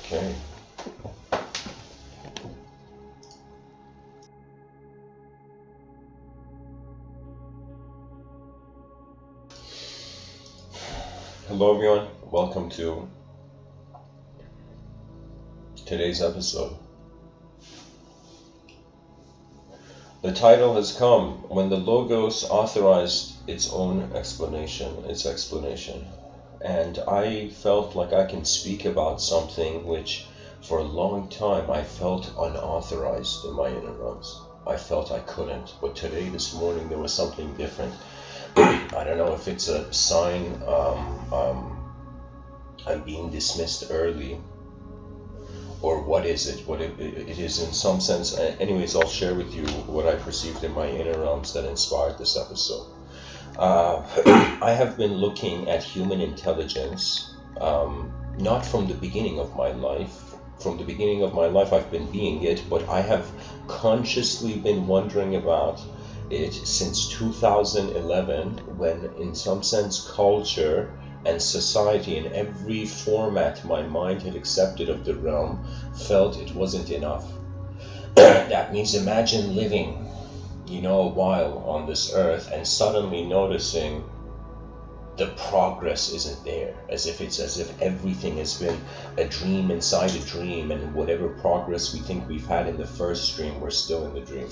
Okay. Hello everyone, welcome to today's episode. The title has come when the Logos authorized its own explanation, and I felt like I can speak about something which for a long time I felt unauthorized in my inner realms. I felt I couldn't, but today, this morning, there was something different. I don't know if it's a sign I'm being dismissed early, or what is it? What it is in some sense. Anyways, I'll share with you what I perceived in my inner realms that inspired this episode. I have been looking at human intelligence, not from the beginning of my life. From the beginning of my life, I've been being it, but I have consciously been wondering about it since 2011, when in some sense culture and society in every format my mind had accepted of the realm felt it wasn't enough. That means imagine living, a while on this earth and suddenly noticing the progress isn't there, as if everything has been a dream inside a dream, and whatever progress we think we've had in the first dream, we're still in the dream.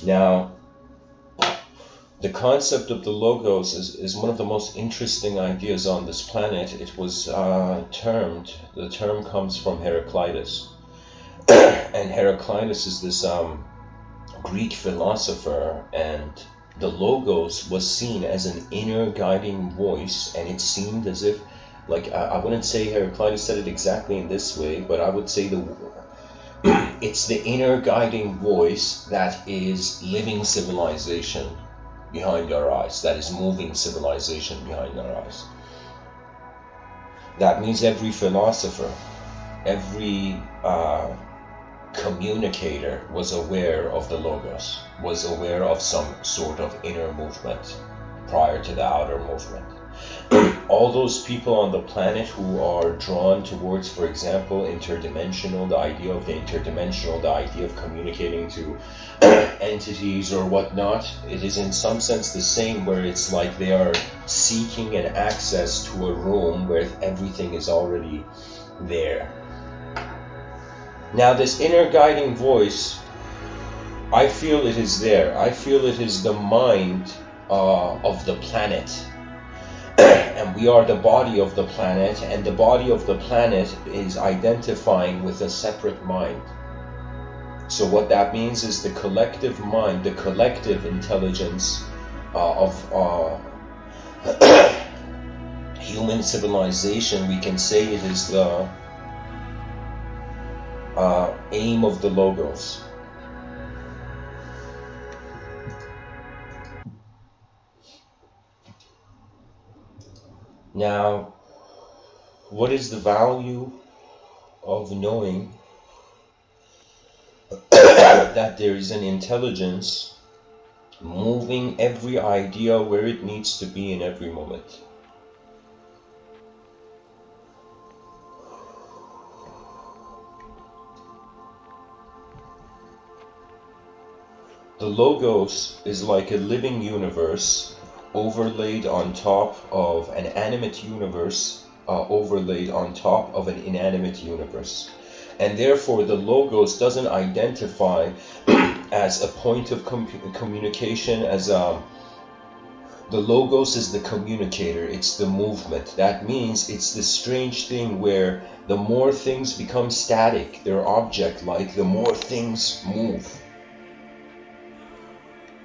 Now, the concept of the Logos is one of the most interesting ideas on this planet. It was the term comes from Heraclitus. And Heraclitus is this Greek philosopher, and the Logos was seen as an inner guiding voice, and it seemed as if, I wouldn't say Heraclitus said it exactly in this way, but I would say it's the inner guiding voice that is living civilization behind our eyes, that is moving civilization behind our eyes. That means every philosopher, every communicator was aware of the Logos, was aware of some sort of inner movement prior to the outer movement. All those people on the planet who are drawn towards, for example, interdimensional, the idea of the interdimensional, the idea of communicating to entities or whatnot, it is in some sense the same, where it's like they are seeking an access to a room where everything is already there. Now, this inner guiding voice, I feel it is there. I feel it is the mind of the planet. And we are the body of the planet, and the body of the planet is identifying with a separate mind. So what that means is the collective mind, the collective intelligence of human civilization, we can say it is the aim of the Logos. Now, what is the value of knowing that there is an intelligence moving every idea where it needs to be in every moment? The Logos is like a living universe overlaid on top of an animate universe, overlaid on top of an inanimate universe. And therefore the Logos doesn't identify as a point of communication, as the Logos is the communicator, it's the movement. That means it's this strange thing where the more things become static, they're object-like, the more things move.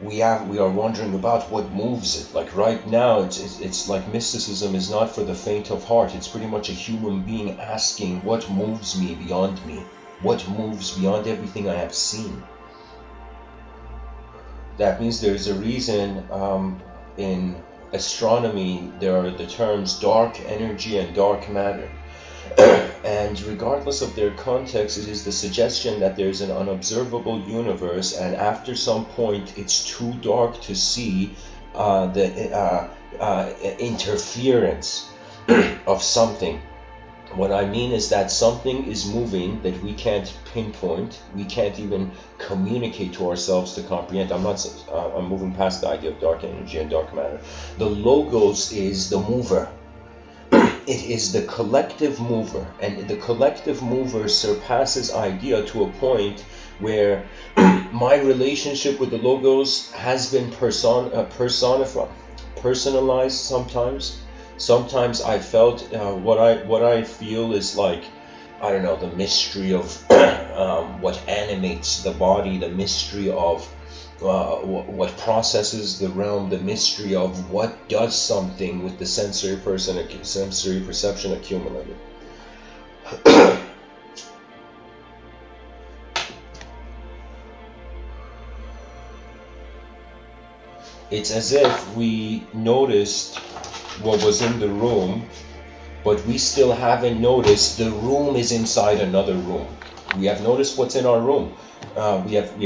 We are wondering about what moves it. Like right now, it's like mysticism is not for the faint of heart. It's pretty much a human being asking, what moves me beyond me? What moves beyond everything I have seen? That means there's a reason in astronomy there are the terms dark energy and dark matter. And regardless of their context, it is the suggestion that there's an unobservable universe, and after some point it's too dark to see the interference of something What I mean is that something is moving that we can't pinpoint, we can't even communicate to ourselves to comprehend. I'm moving past the idea of dark energy and dark matter. The logos is the mover. It is the collective mover, and the collective mover surpasses idea to a point where my relationship with the logos has been personalized sometimes. Sometimes I felt what I feel is like, I don't know, the mystery of what animates the body, the mystery of what processes the realm, the mystery of what does something with the sensory perception accumulated. It's as if we noticed what was in the room, but we still haven't noticed the room is inside another room. We have noticed what's in our room. We have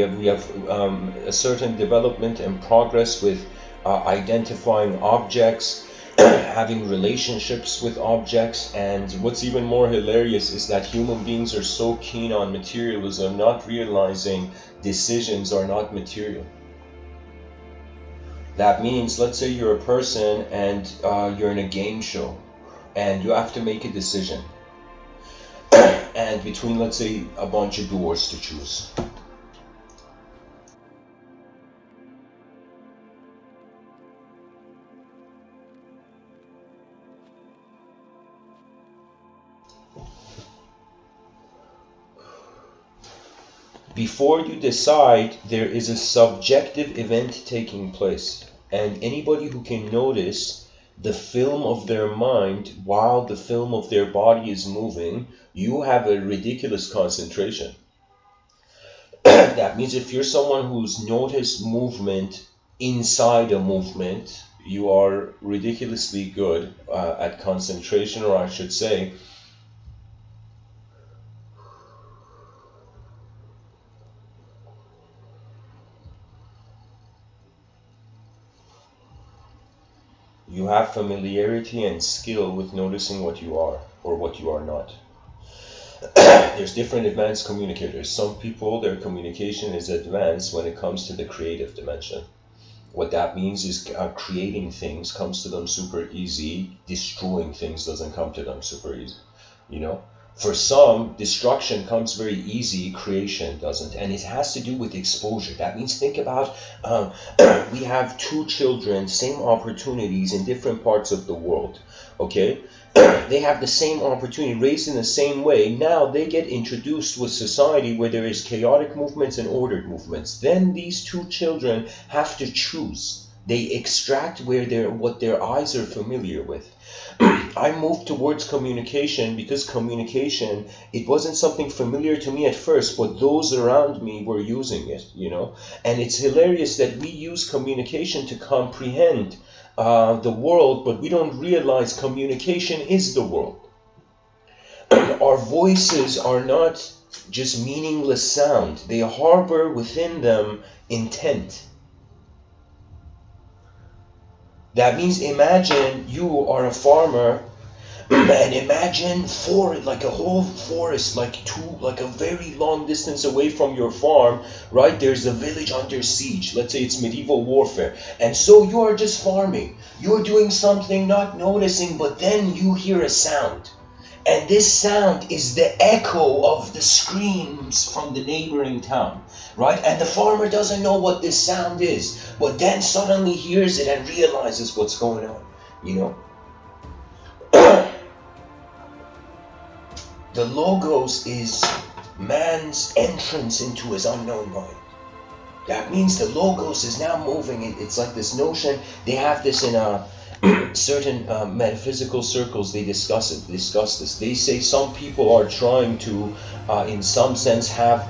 a certain development and progress with identifying objects, having relationships with objects, and what's even more hilarious is that human beings are so keen on materialism, not realizing decisions are not material. That means, let's say you're a person and you're in a game show and you have to make a decision, and between, let's say, a bunch of doors to choose. Before you decide, there is a subjective event taking place, and anybody who can notice the film of their mind while the film of their body is moving, you have a ridiculous concentration. That means if you're someone who's noticed movement inside a movement, you are ridiculously good at concentration, or I should say, you have familiarity and skill with noticing what you are or what you are not. There's different advanced communicators. Some people, their communication is advanced when it comes to the creative dimension. What that means is creating things comes to them super easy. Destroying things doesn't come to them super easy. You know? For some, destruction comes very easy, creation doesn't. And it has to do with exposure. That means, think about, we have two children, same opportunities in different parts of the world, okay? They have the same opportunity, raised in the same way. Now they get introduced to a society where there is chaotic movements and ordered movements. Then these two children have to choose. They extract what their eyes are familiar with. I moved towards communication because communication, it wasn't something familiar to me at first, but those around me were using it, you know. And it's hilarious that we use communication to comprehend the world, but we don't realize communication is the world. Our voices are not just meaningless sound. They harbor within them intent. That means, imagine you are a farmer, and imagine like a whole forest, like a very long distance away from your farm, right? There's a village under siege. Let's say it's medieval warfare. And so you are just farming. You're doing something, not noticing, but then you hear a sound. And this sound is the echo of the screams from the neighboring town, right? And the farmer doesn't know what this sound is, but then suddenly hears it and realizes what's going on, you know? The logos is man's entrance into his unknown mind. That means the logos is now moving. It's like this notion. They have this in certain metaphysical circles. They discuss this. They say some people are trying to, in some sense, have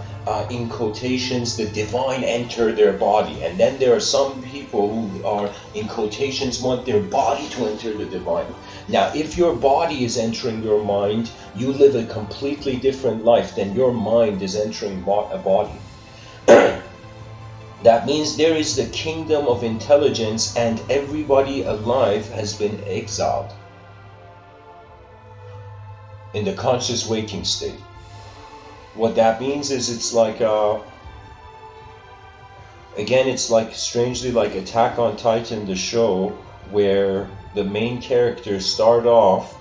in quotations, the divine enter their body, and then there are some people who are, in quotations, want their body to enter the divine. Now, if your body is entering your mind, you live a completely different life than your mind is entering a body. That means there is the kingdom of intelligence, and everybody alive has been exiled. in the conscious waking state. What that means is it's like again, it's like strangely like Attack on Titan, the show, where the main characters start off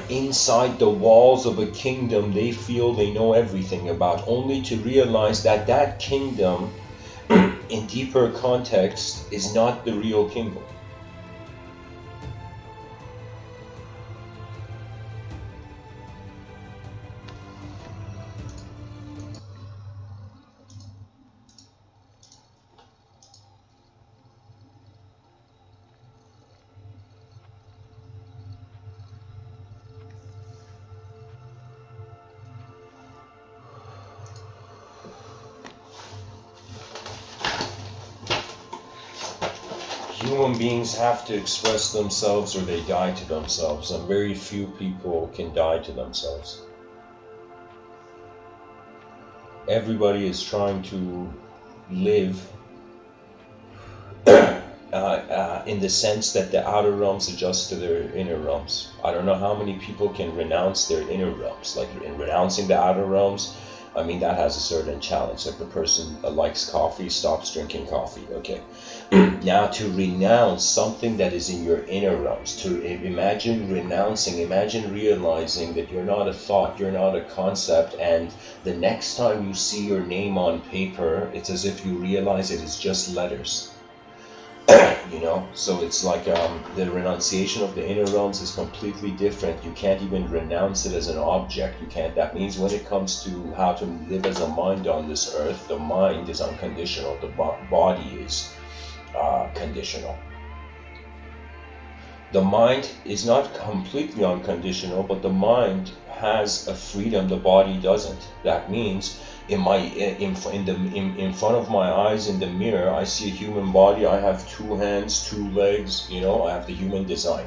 inside the walls of a kingdom they feel they know everything about, only to realize that that kingdom in deeper context is not the real kingdom. Human beings have to express themselves or they die to themselves, and very few people can die to themselves. Everybody is trying to live in the sense that the outer realms adjust to their inner realms. I don't know how many people can renounce their inner realms. Like in renouncing the outer realms, I mean, that has a certain challenge. Like the person likes coffee, stops drinking coffee. Okay. Now to renounce something that is in your inner realms, to imagine renouncing, imagine realizing that you're not a thought, you're not a concept, and the next time you see your name on paper, it's as if you realize it is just letters. You know, so it's like the renunciation of the inner realms is completely different. You can't even renounce it as an object. You can't. That means when it comes to how to live as a mind on this earth, the mind is unconditional. The body is conditional. The mind is not completely unconditional, but the mind has a freedom the body doesn't. That means in front of my eyes in the mirror, I see a human body. I have 2 hands, 2 legs, you know, I have the human design.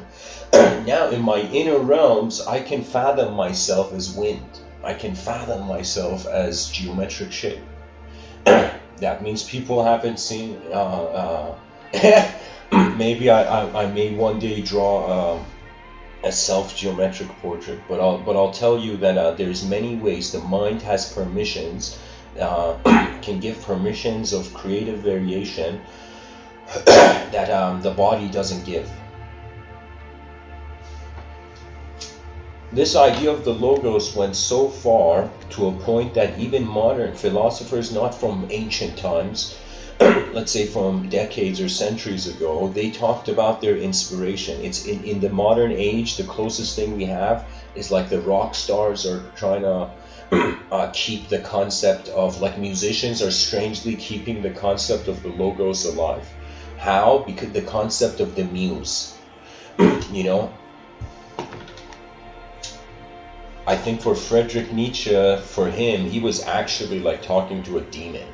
Now in my inner realms, I can fathom myself as wind. I can fathom myself as geometric shape. That means people haven't seen maybe I may one day draw a self-geometric portrait, but I'll tell you that there's many ways. The mind has permissions, can give permissions of creative variation that the body doesn't give. This idea of the logos went so far to a point that even modern philosophers, not from ancient times, let's say from decades or centuries ago, they talked about their inspiration. It's in the modern age, the closest thing we have is like the rock stars are trying to keep the concept of, like musicians are strangely keeping the concept of the logos alive. How? Because the concept of the muse, you know. I think for Friedrich Nietzsche, for him, he was actually like talking to a demon.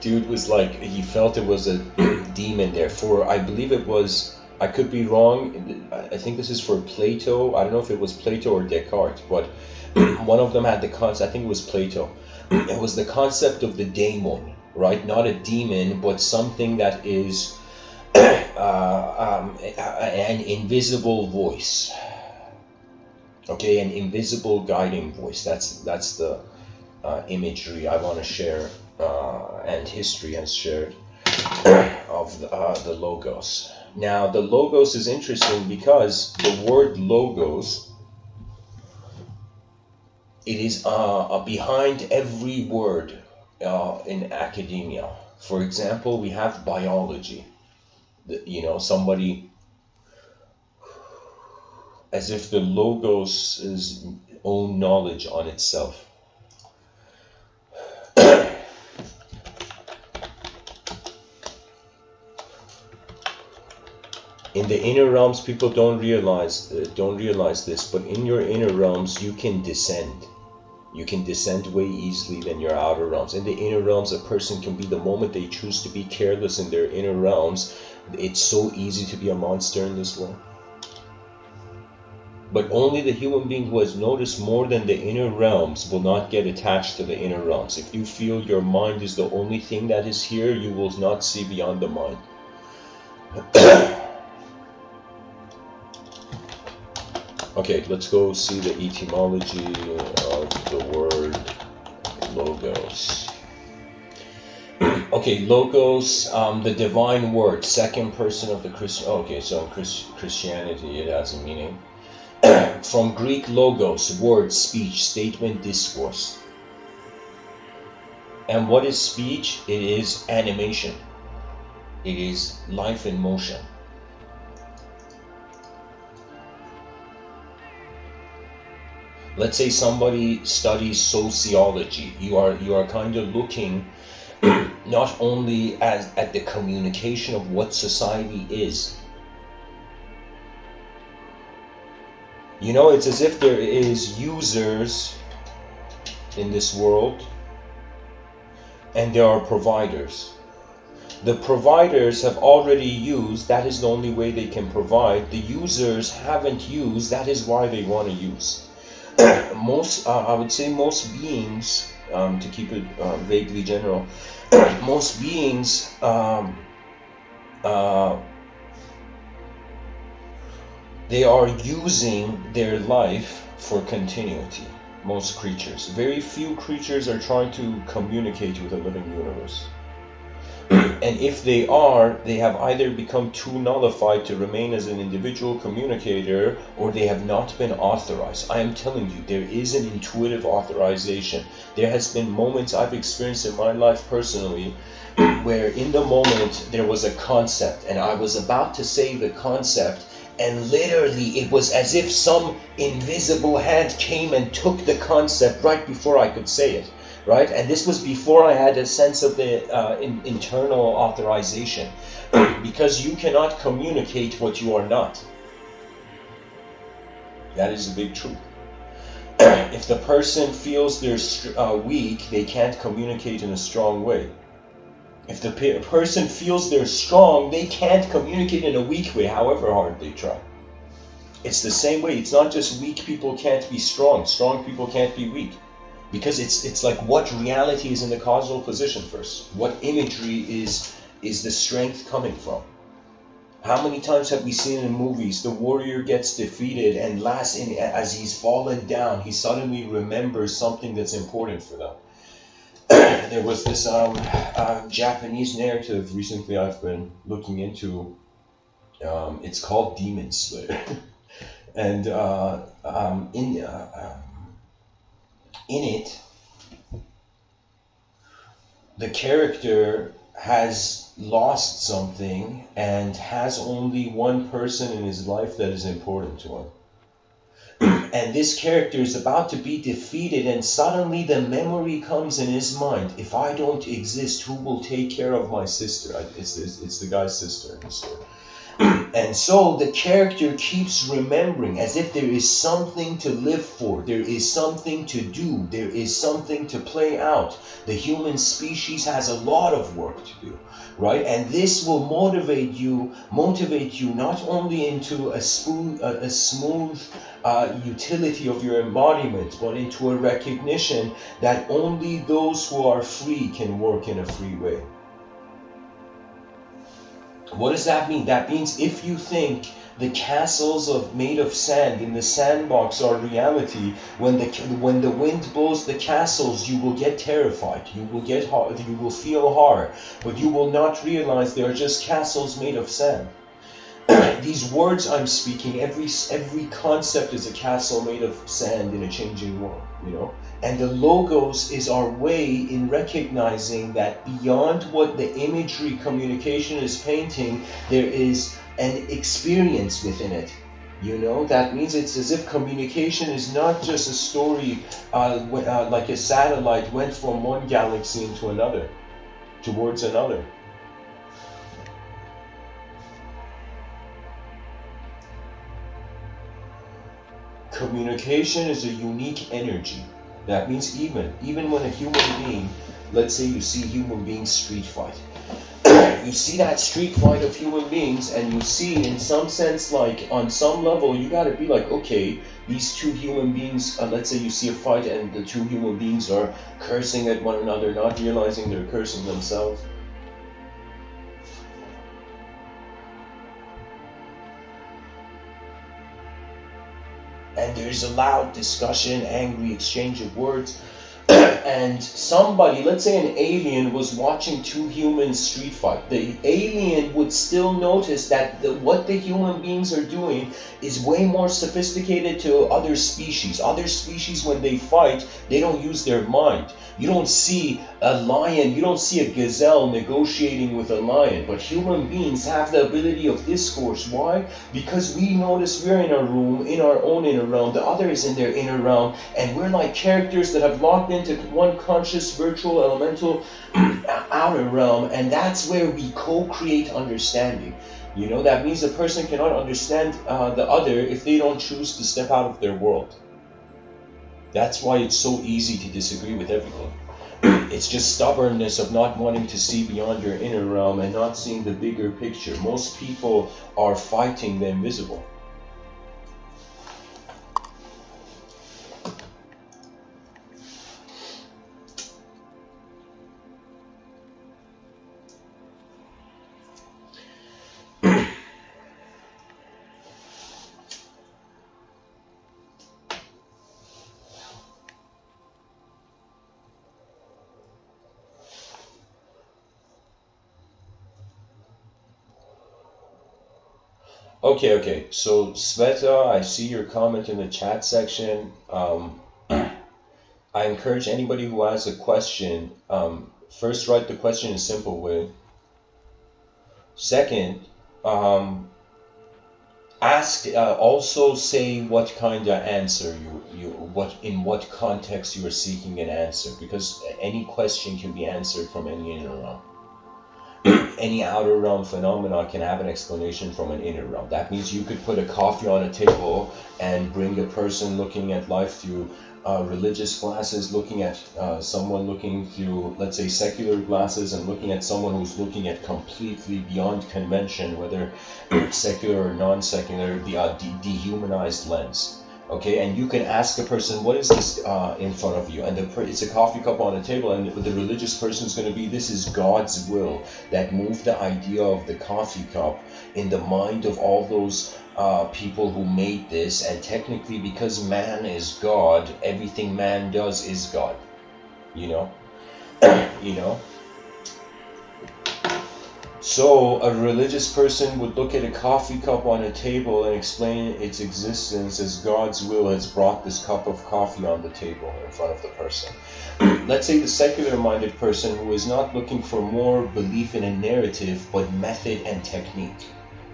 Dude was like, he felt it was a demon there. For, I believe it was, I could be wrong, I think this is for Plato. I don't know if it was Plato or Descartes, but one of them had the concept, I think it was Plato. It was the concept of the daemon, right? Not a demon, but something that is an invisible voice. Okay, an invisible guiding voice. That's the imagery I want to share, and history has shared of the logos. Now, the logos is interesting because the word logos, it is behind every word in academia. For example, we have biology. You know, somebody, as if the logos is own knowledge on itself. In the inner realms, people don't realize this, but in your inner realms, you can descend. You can descend way easily than your outer realms. In the inner realms, a person can be, the moment they choose to be careless in their inner realms, it's so easy to be a monster in this world. But only the human being who has noticed more than the inner realms will not get attached to the inner realms. If you feel your mind is the only thing that is here, you will not see beyond the mind. Okay, let's go see the etymology of the word logos. Okay, logos, the divine word, second person of the Christian. Okay, so in Christianity it has a meaning. From Greek logos, word, speech, statement, discourse. And what is speech? It is animation. It is life in motion. Let's say somebody studies sociology. You are kind of looking not only at the communication of what society is. You know, it's as if there is users in this world and there are providers. The providers have already used, that is the only way they can provide. The users haven't used, that is why they want to use. I would say most beings, to keep it vaguely general, most beings they are using their life for continuity. Most creatures. Very few creatures are trying to communicate with a living universe. And if they are, they have either become too nullified to remain as an individual communicator, or they have not been authorized. I am telling you, there is an intuitive authorization. There has been moments I've experienced in my life personally where in the moment there was a concept and I was about to say the concept, and literally it was as if some invisible hand came and took the concept right before I could say it. Right? And this was before I had a sense of the internal authorization. Because you cannot communicate what you are not. That is a big truth. If the person feels they're weak, they can't communicate in a strong way. If the person feels they're strong, they can't communicate in a weak way, however hard they try. It's the same way. It's not just weak people can't be strong. Strong people can't be weak. Because it's like what reality is in the causal position first. What imagery is the strength coming from? How many times have we seen in movies the warrior gets defeated and as he's fallen down, he suddenly remembers something that's important for them. There was this Japanese narrative recently I've been looking into. It's called Demon Slayer. And in it, the character has lost something and has only one person in his life that is important to him. And this character is about to be defeated, and suddenly the memory comes in his mind. If I don't exist, who will take care of my sister? It's the guy's sister in the story. And so the character keeps remembering as if there is something to live for, there is something to do, there is something to play out. The human species has a lot of work to do, right? And this will motivate you not only into a smooth utility of your embodiment, but into a recognition that only those who are free can work in a free way. What does that mean? That means if you think the castles made of sand in the sandbox are reality, when the wind blows the castles, you will get terrified. You will feel horror, but you will not realize they are just castles made of sand. These words I'm speaking, every concept is a castle made of sand in a changing world, you know. And the logos is our way in recognizing that beyond what the imagery communication is painting, there is an experience within it. You know, that means it's as if communication is not just a story like a satellite went from one galaxy into another, towards another. Communication is a unique energy. That means even when a human being, let's say you see human beings street fight, you see that street fight of human beings, and you see in some sense, like on some level, you gotta be like, okay, these two human beings, let's say you see a fight and the two human beings are cursing at one another, not realizing they're cursing themselves. and there's a loud discussion, angry exchange of words. And somebody, let's say an alien, was watching two humans street fight. The alien would still notice that what the human beings are doing is way more sophisticated to other species. Other species, when they fight, they don't use their mind. You don't see a lion, you don't see a gazelle negotiating with a lion. But human beings have the ability of discourse. Why? Because we notice we're in a room, in our own inner realm, the other is in their inner realm, and we're like characters that have locked into one conscious, virtual, elemental outer realm, and that's where we co-create understanding. You know, that means a person cannot understand the other if they don't choose to step out of their world. That's why it's so easy to disagree with everything. It's just stubbornness of not wanting to see beyond your inner realm and not seeing the bigger picture. Most people are fighting the invisible. Okay. So Sveta, I see your comment in the chat section. I encourage anybody who has a question, first write the question in a simple way. Second, also say what kind of answer in what context you are seeking an answer, because any question can be answered from any inner realm. Any outer realm phenomena can have an explanation from an inner realm. That means you could put a coffee on a table and bring a person looking at life through religious glasses, looking at someone looking through, let's say, secular glasses, and looking at someone who's looking at completely beyond convention, whether secular or non-secular, the dehumanized lens. Okay, and you can ask a person, what is this in front of you? And it's a coffee cup on a table, and the religious person is going to be, this is God's will that moved the idea of the coffee cup in the mind of all those people who made this. And technically, because man is God, everything man does is God. You know? You know? So a religious person would look at a coffee cup on a table and explain its existence as God's will has brought this cup of coffee on the table in front of the person. Let's say the secular-minded person who is not looking for more belief in a narrative, but method and technique.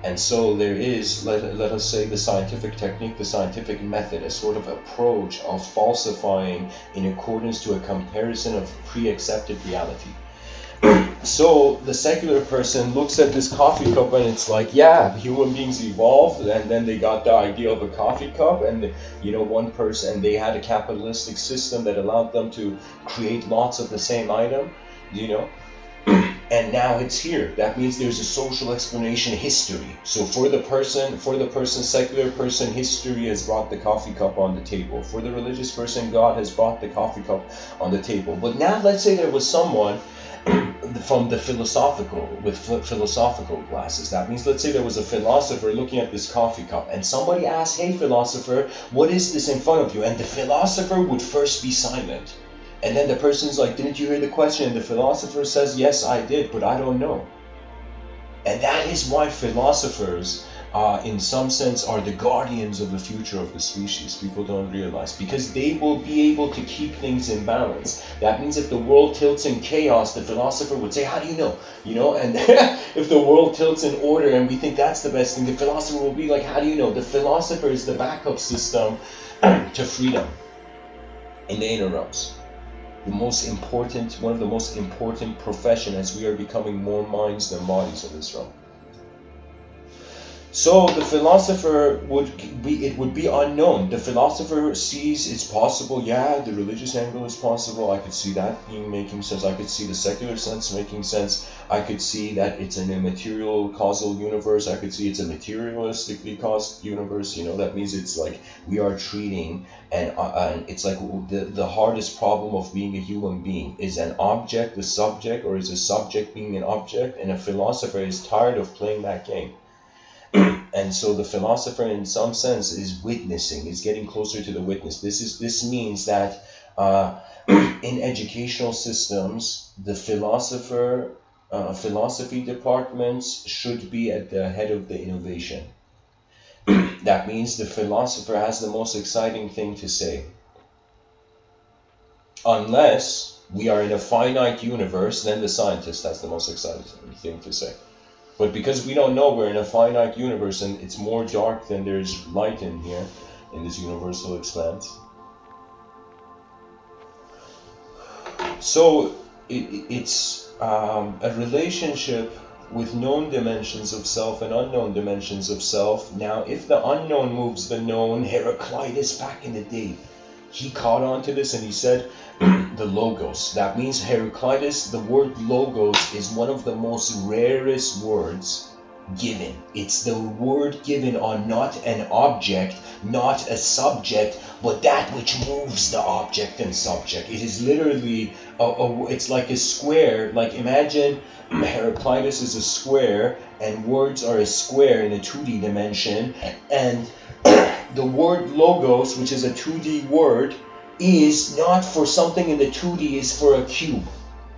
And so there is, let us say, the scientific technique, the scientific method, a sort of approach of falsifying in accordance to a comparison of pre-accepted reality. So the secular person looks at this coffee cup and it's like, yeah, human beings evolved, and then they got the idea of a coffee cup, and one person, and they had a capitalistic system that allowed them to create lots of the same item, and now it's here. That means there's a social explanation, history. So for the person, secular person, history has brought the coffee cup on the table. For the religious person, God has brought the coffee cup on the table. But now let's say there was someone from the philosophical glasses. That means, let's say there was a philosopher looking at this coffee cup, and somebody asked, hey philosopher, what is this in front of you? And the philosopher would first be silent, and then the person's like, didn't you hear the question? And the philosopher says, yes, I did, but I don't know. And that is why philosophers in some sense are the guardians of the future of the species. People don't realize, because they will be able to keep things in balance. That means if the world tilts in chaos, the philosopher would say, how do you know? And if the world tilts in order and we think that's the best thing, the philosopher will be like, how do you know? The philosopher is the backup system to freedom in the inner realms. One of the most important professions, as we are becoming more minds than bodies in this realm. So the philosopher would be unknown. The philosopher sees it's possible. Yeah, the religious angle is possible. I could see that making sense. I could see the secular sense making sense. I could see that it's an immaterial causal universe. I could see it's a materialistically caused universe. That means it's like we are treating, and it's like the hardest problem of being a human being is an object a subject, or is a subject being an object? And a philosopher is tired of playing that game. And so the philosopher, in some sense, is witnessing, is getting closer to the witness. This means that in educational systems, the philosophy departments should be at the head of the innovation. That means the philosopher has the most exciting thing to say. Unless we are in a finite universe, then the scientist has the most exciting thing to say. But because we don't know, we're in a finite universe and it's more dark than there's light in here, in this universal expanse. So it's a relationship with known dimensions of self and unknown dimensions of self. Now, if the unknown moves the known, Heraclitus back in the day, he caught on to this and he said, the logos. That means Heraclitus, the word logos is one of the most rarest words given. It's the word given on not an object, not a subject, but that which moves the object and subject. It is literally, it's like a square. Like imagine Heraclitus is a square and words are a square in a 2D dimension, and the word logos, which is a 2D word, is not for something in the 2D, is for a cube.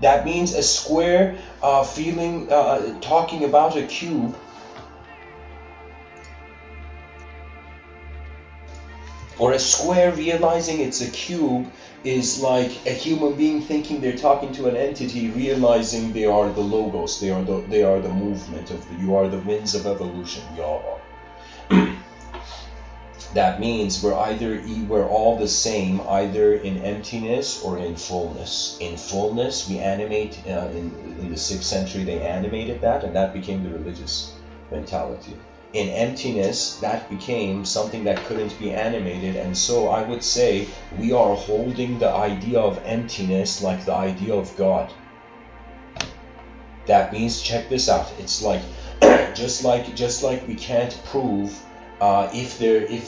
That means a square talking about a cube, or a square realizing it's a cube, is like a human being thinking they're talking to an entity, realizing they are the logos, they are the movement of you are the winds of evolution, we all are. That means we're all the same, either in emptiness or in fullness. In fullness, we animate, in the 6th century they animated that, and that became the religious mentality. In emptiness, that became something that couldn't be animated, and so I would say we are holding the idea of emptiness like the idea of God. That means, check this out, it's like, just like we can't prove if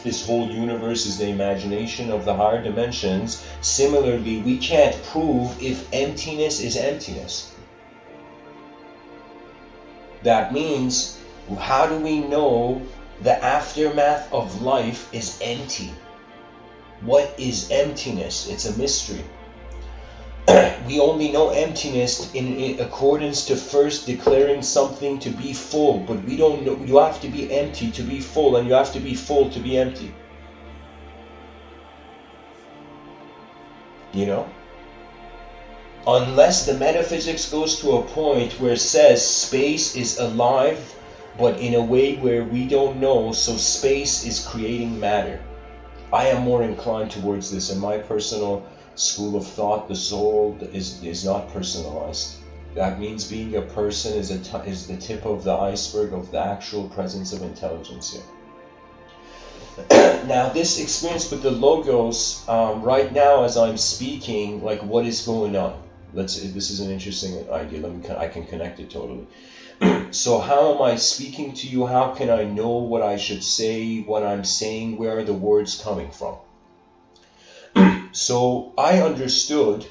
this whole universe is the imagination of the higher dimensions, similarly, we can't prove if emptiness is emptiness. That means, how do we know the aftermath of life is empty? What is emptiness? It's a mystery. We only know emptiness in accordance to first declaring something to be full, but we don't know. You have to be empty to be full, and you have to be full to be empty. You know? Unless the metaphysics goes to a point where it says space is alive, but in a way where we don't know, so space is creating matter. I am more inclined towards this. In my personal school of thought, the soul is not personalized. That means being a person is the tip of the iceberg of the actual presence of intelligence here. Now, this experience with the logos, right now as I'm speaking, like what is going on? This is an interesting idea. I can connect it totally. So how am I speaking to you? How can I know what I should say, what I'm saying? Where are the words coming from? So I understood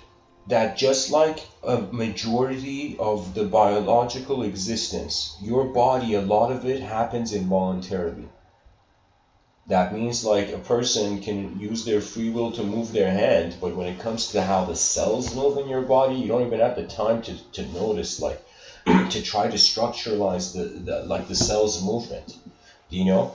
that just like a majority of the biological existence, your body, a lot of it happens involuntarily. That means like a person can use their free will to move their hand, but when it comes to how the cells move in your body, you don't even have the time to notice, like to try to structuralize the cell's movement. Do you know?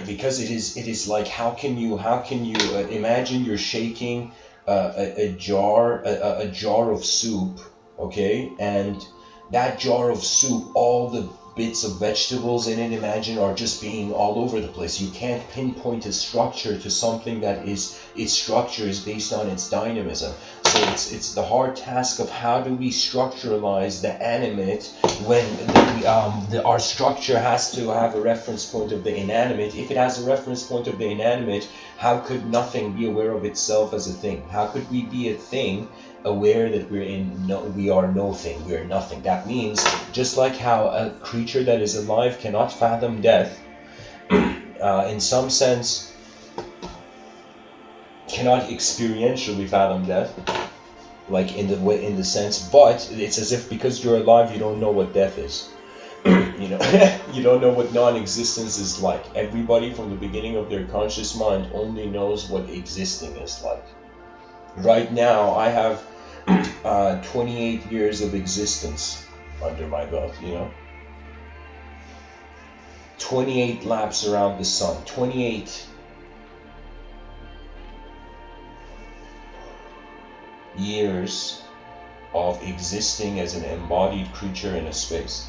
Because it is like, how can you imagine you're shaking a jar of soup, okay, and that jar of soup, all the bits of vegetables in it, imagine, are just being all over the place. You can't pinpoint a structure to something that its structure is based on its dynamism. So it's the hard task of how do we structuralize the animate when our structure has to have a reference point of the inanimate. If it has a reference point of the inanimate, how could nothing be aware of itself as a thing? How could we be a thing aware that we are no thing, we are nothing? That means, just like how a creature that is alive cannot fathom death, in some sense cannot experientially fathom death, like in the sense, but it's as if because you're alive you don't know what death is. You know, you don't know what non-existence is like. Everybody from the beginning of their conscious mind only knows what existing is like. Right now, I have 28 years of existence under my belt, you know. 28 laps around the sun. 28 years of existing as an embodied creature in a space.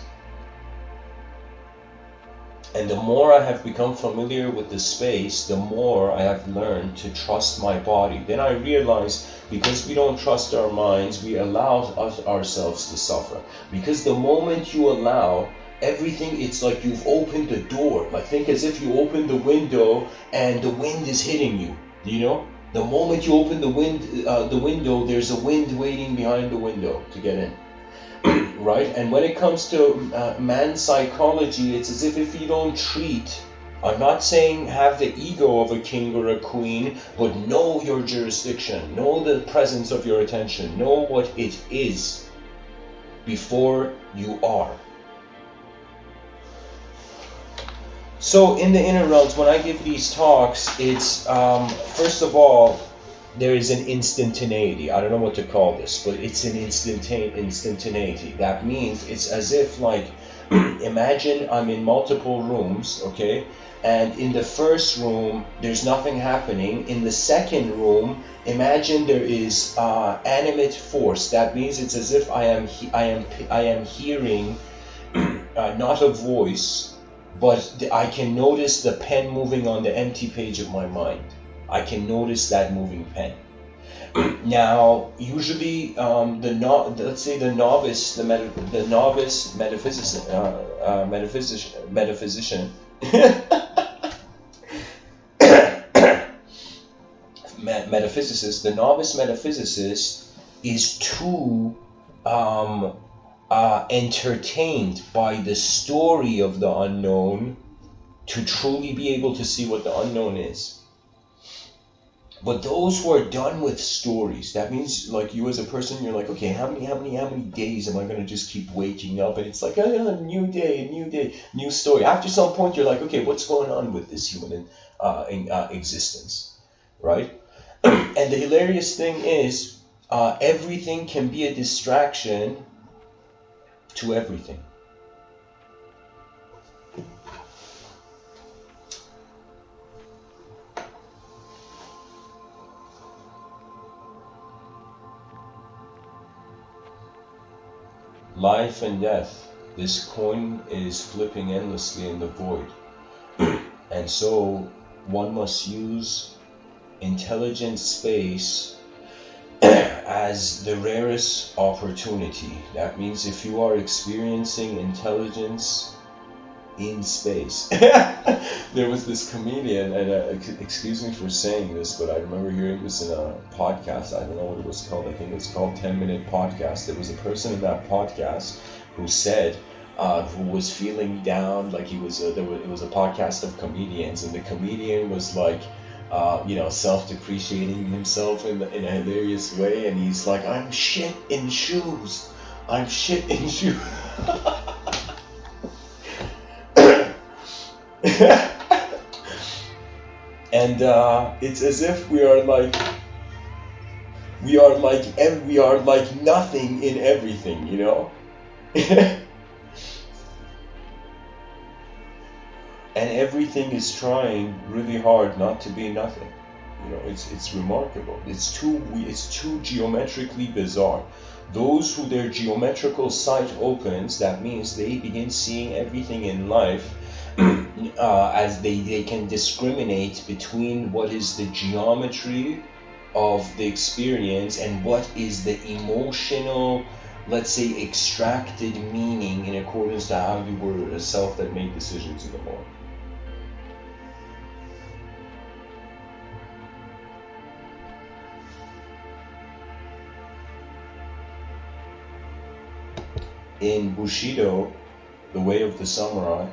And the more I have become familiar with the space, the more I have learned to trust my body. Then I realized, because we don't trust our minds, we allow ourselves to suffer. Because the moment you allow everything, it's like you've opened the door. Like, think as if you open the window and the wind is hitting you, you know? The moment you open the window, there's a wind waiting behind the window to get in. Right? And when it comes to man's psychology, it's as if you don't treat, I'm not saying have the ego of a king or a queen, but know your jurisdiction, know the presence of your attention, know what it is before you are. So in the inner realms, when I give these talks, it's first of all, there is an instantaneity. I don't know what to call this, but it's an instantaneity. That means it's as if, like, imagine I'm in multiple rooms, okay? And in the first room, there's nothing happening. In the second room, imagine there is animate force. That means it's as if I am hearing not a voice, but I can notice the pen moving on the empty page of my mind. I can notice that moving pen. Now, usually, let's say the novice metaphysician, metaphysicist, the novice metaphysicist is too entertained by the story of the unknown to truly be able to see what the unknown is. But those who are done with stories, that means, like, you as a person, you're like, okay, how many days am I going to just keep waking up? And it's like, oh, a new day, new story. After some point, you're like, okay, what's going on with this human existence, right? And the hilarious thing is, everything can be a distraction to everything. Life and death, this coin is flipping endlessly in the void. And so one must use intelligent space as the rarest opportunity. That means if you are experiencing intelligence in space. There was this comedian, and excuse me for saying this, but I remember hearing this in a podcast. I don't know what it was called. I think it was called 10-Minute Podcast. There was a person in that podcast who said, who was feeling down, like it was a podcast of comedians, and the comedian was like, self-depreciating himself in a hilarious way, and he's like, I'm shit in shoes. And it's as if we are like nothing in everything, you know. And everything is trying really hard not to be nothing. You know, it's remarkable. It's too geometrically bizarre. Those who their geometrical sight opens, that means they begin seeing everything in life as they can discriminate between what is the geometry of the experience and what is the emotional, let's say, extracted meaning in accordance to how you were a self that made decisions in the morning. In Bushido, the way of the samurai,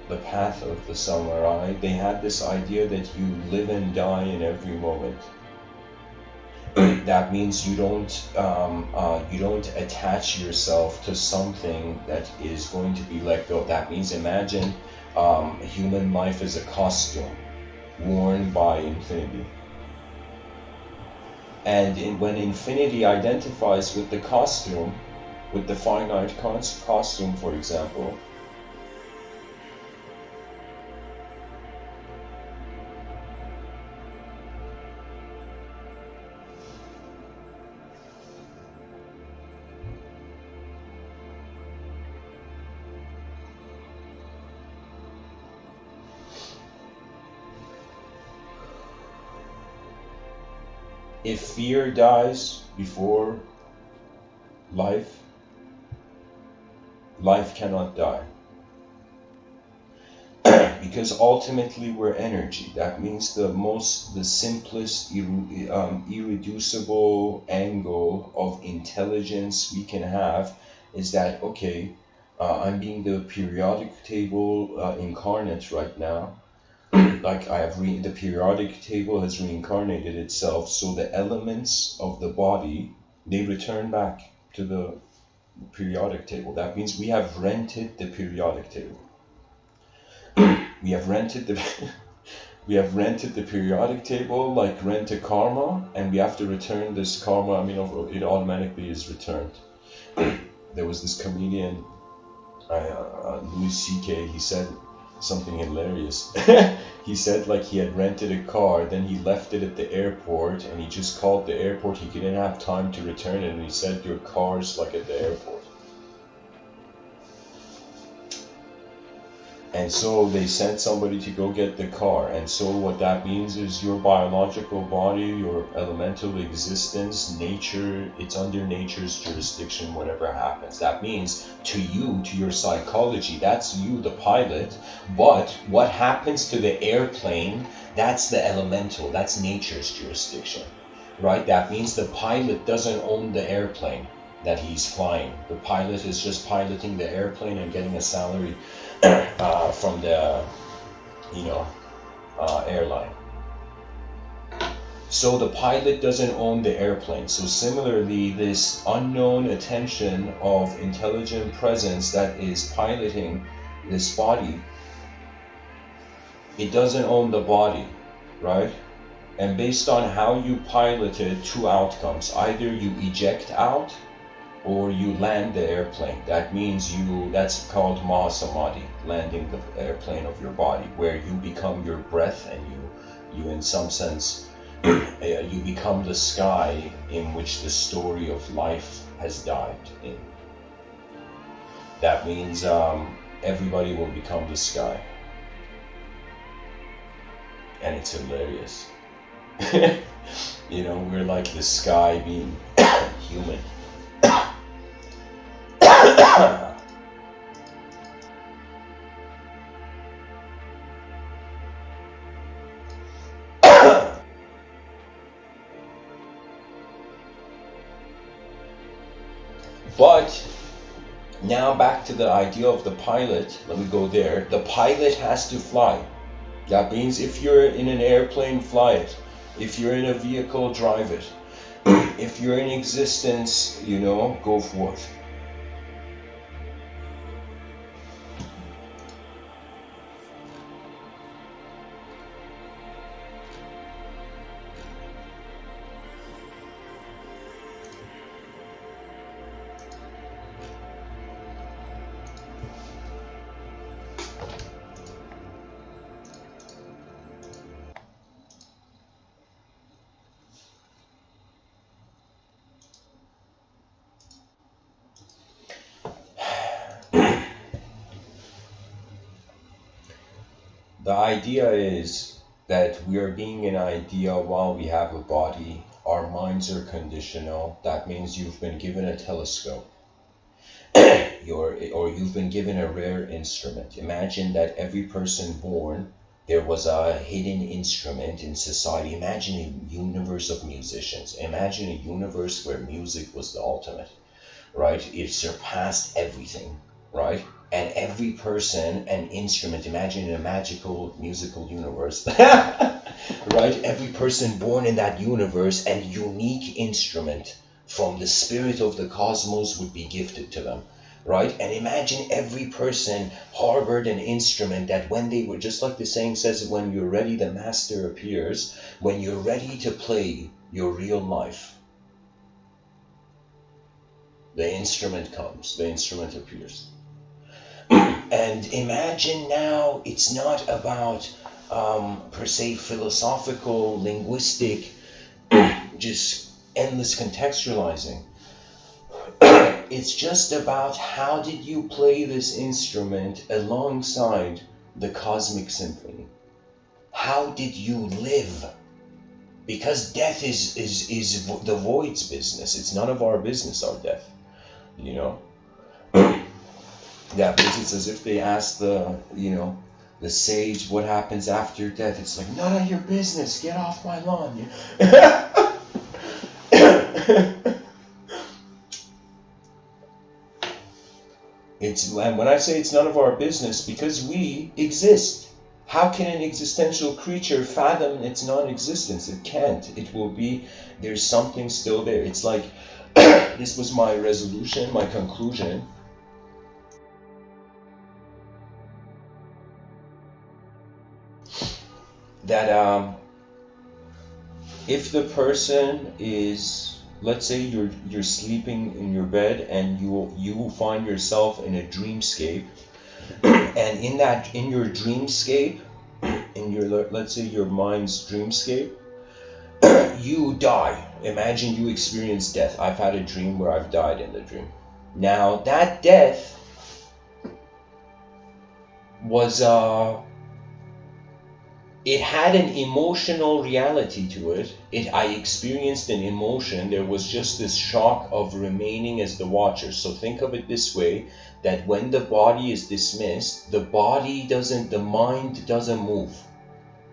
the path of the samurai, they had this idea that you live and die in every moment. That means you don't attach yourself to something that is going to be let go. That means imagine human life is a costume worn by infinity. And when infinity identifies with the costume, with the finite costume, for example, if fear dies before life, life cannot die. Because ultimately we're energy. That means the simplest, irreducible angle of intelligence we can have is that, okay, I'm being the periodic table incarnate right now. Like the periodic table has reincarnated itself, so the elements of the body, they return back to the periodic table. That means we have rented the periodic table. We have rented the periodic table, like rent a karma, and we have to return this karma. I mean, it automatically is returned. There was this comedian, Louis C.K. He said something hilarious. He said like he had rented a car, then he left it at the airport, and he just called the airport. He didn't have time to return it, and he said, your car's like at the airport. And so they sent somebody to go get the car. And so what that means is your biological body, your elemental existence, nature, it's under nature's jurisdiction, whatever happens. That means to you, to your psychology, that's you, the pilot. But what happens to the airplane, that's the elemental, that's nature's jurisdiction, right? That means the pilot doesn't own the airplane that he's flying. The pilot is just piloting the airplane and getting a salary from the airline. So the pilot doesn't own the airplane. So similarly, this unknown attention of intelligent presence that is piloting this body, it doesn't own the body, right? And based on how you pilot it, two outcomes: either you eject out or you land the airplane. That means that's called Mahasamadhi, landing the airplane of your body, where you become your breath, and you in some sense, you become the sky in which the story of life has died in. That means everybody will become the sky. And it's hilarious. We're like the sky being human. But now back to the idea of the pilot. Let me go there. The pilot has to fly. That means if you're in an airplane, fly it. If you're in a vehicle, drive it. If you're in existence, go forth. The idea is that we are being an idea while we have a body. Our minds are conditional. That means you've been given a telescope. Or you've been given a rare instrument. Imagine that every person born, there was a hidden instrument in society. Imagine a universe of musicians. Imagine a universe where music was the ultimate, right? It surpassed everything, right? and every person an instrument. Imagine in a magical musical universe, right? Every person born in that universe, an unique instrument from the spirit of the cosmos would be gifted to them, right? And imagine every person harbored an instrument that when they were, just like the saying says, when you're ready, the master appears. When you're ready to play your real life, the instrument comes, the instrument appears. And imagine now, it's not about per se philosophical, linguistic, just endless contextualizing. It's just about how did you play this instrument alongside the cosmic symphony? How did you live? Because death is the void's business. It's none of our business, our death. You know? Yeah, because it's as if they ask the sage what happens after death. It's like, none of your business, get off my lawn. And when I say it's none of our business, because we exist. How can an existential creature fathom its non-existence? It can't. It will be, there's something still there. It's like, this was my resolution, my conclusion. That if the person is, let's say you're sleeping in your bed and you find yourself in a dreamscape, and in your dreamscape, in your, let's say your mind's dreamscape, you die. Imagine you experience death. I've had a dream where I've died in the dream. Now that death was it had an emotional reality to it. I experienced an emotion. There was just this shock of remaining as the watcher. So think of it this way, that when the body is dismissed, the mind doesn't move.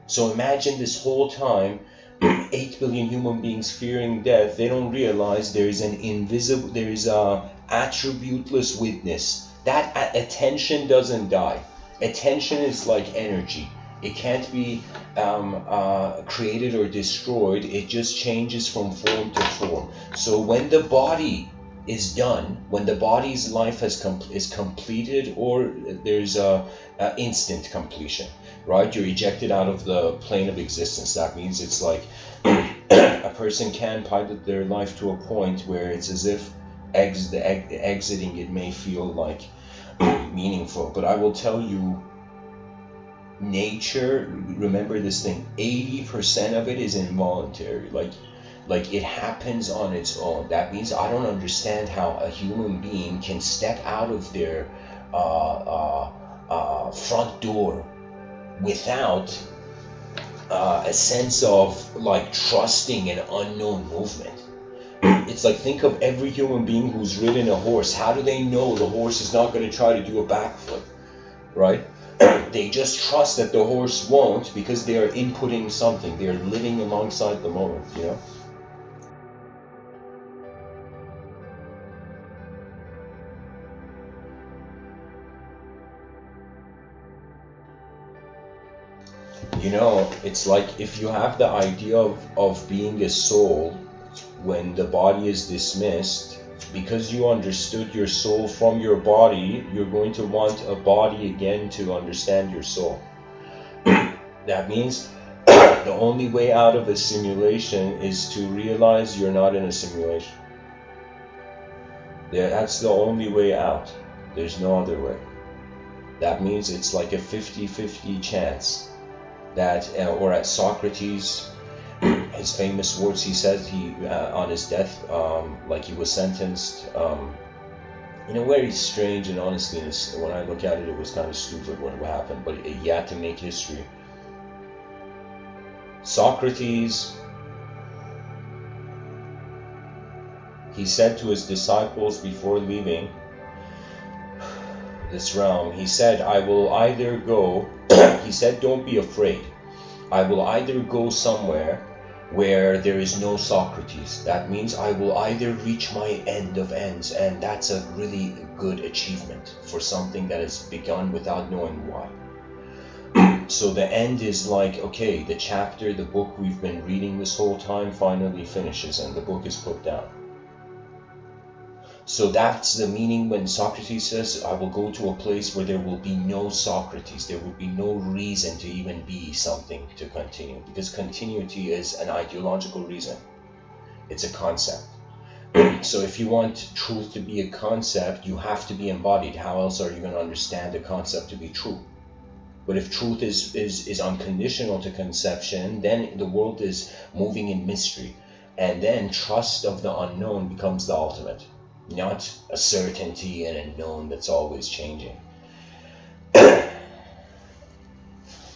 So imagine this whole time, 8 billion human beings fearing death, they don't realize there is a attributeless witness. That attention doesn't die. Attention is like energy. It can't be created or destroyed. It just changes from form to form. So when the body is done, when the body's life is completed, or there's a instant completion, right? You're ejected out of the plane of existence. That means it's like a person can pilot their life to a point where it's as if exiting it may feel like meaningful. But I will tell you, nature, remember this thing, 80% of it is involuntary. Like it happens on its own. That means I don't understand how a human being can step out of their front door without a sense of like trusting an unknown movement. It's like, think of every human being who's ridden a horse. How do they know the horse is not going to try to do a backflip, right? They just trust that the horse won't, because they are inputting something. They are living alongside the moment, you know? You know, it's like if you have the idea of being a soul, when the body is dismissed, because you understood your soul from your body, you're going to want a body again to understand your soul. That means the only way out of a simulation is to realize you're not in a simulation. That's the only way out. There's no other way. That means it's like a 50-50 chance that, or at Socrates, his famous words, he said on his death, like he was sentenced in a very strange, and honestly, when I look at it, it was kind of stupid what happened, but he had to make history. Socrates, he said to his disciples before leaving this realm, he said, I will either go, he said, don't be afraid. I will either go somewhere where there is no Socrates. That means I will either reach my end of ends, and that's a really good achievement for something that has begun without knowing why. So the end is like, okay, the chapter, the book we've been reading this whole time finally finishes and the book is put down. So that's the meaning when Socrates says, I will go to a place where there will be no Socrates. There will be no reason to even be something to continue, because continuity is an ideological reason. It's a concept. So if you want truth to be a concept, you have to be embodied. How else are you going to understand the concept to be true? But if truth is unconditional to conception, then the world is moving in mystery. And then trust of the unknown becomes the ultimate. Not a certainty and a known that's always changing.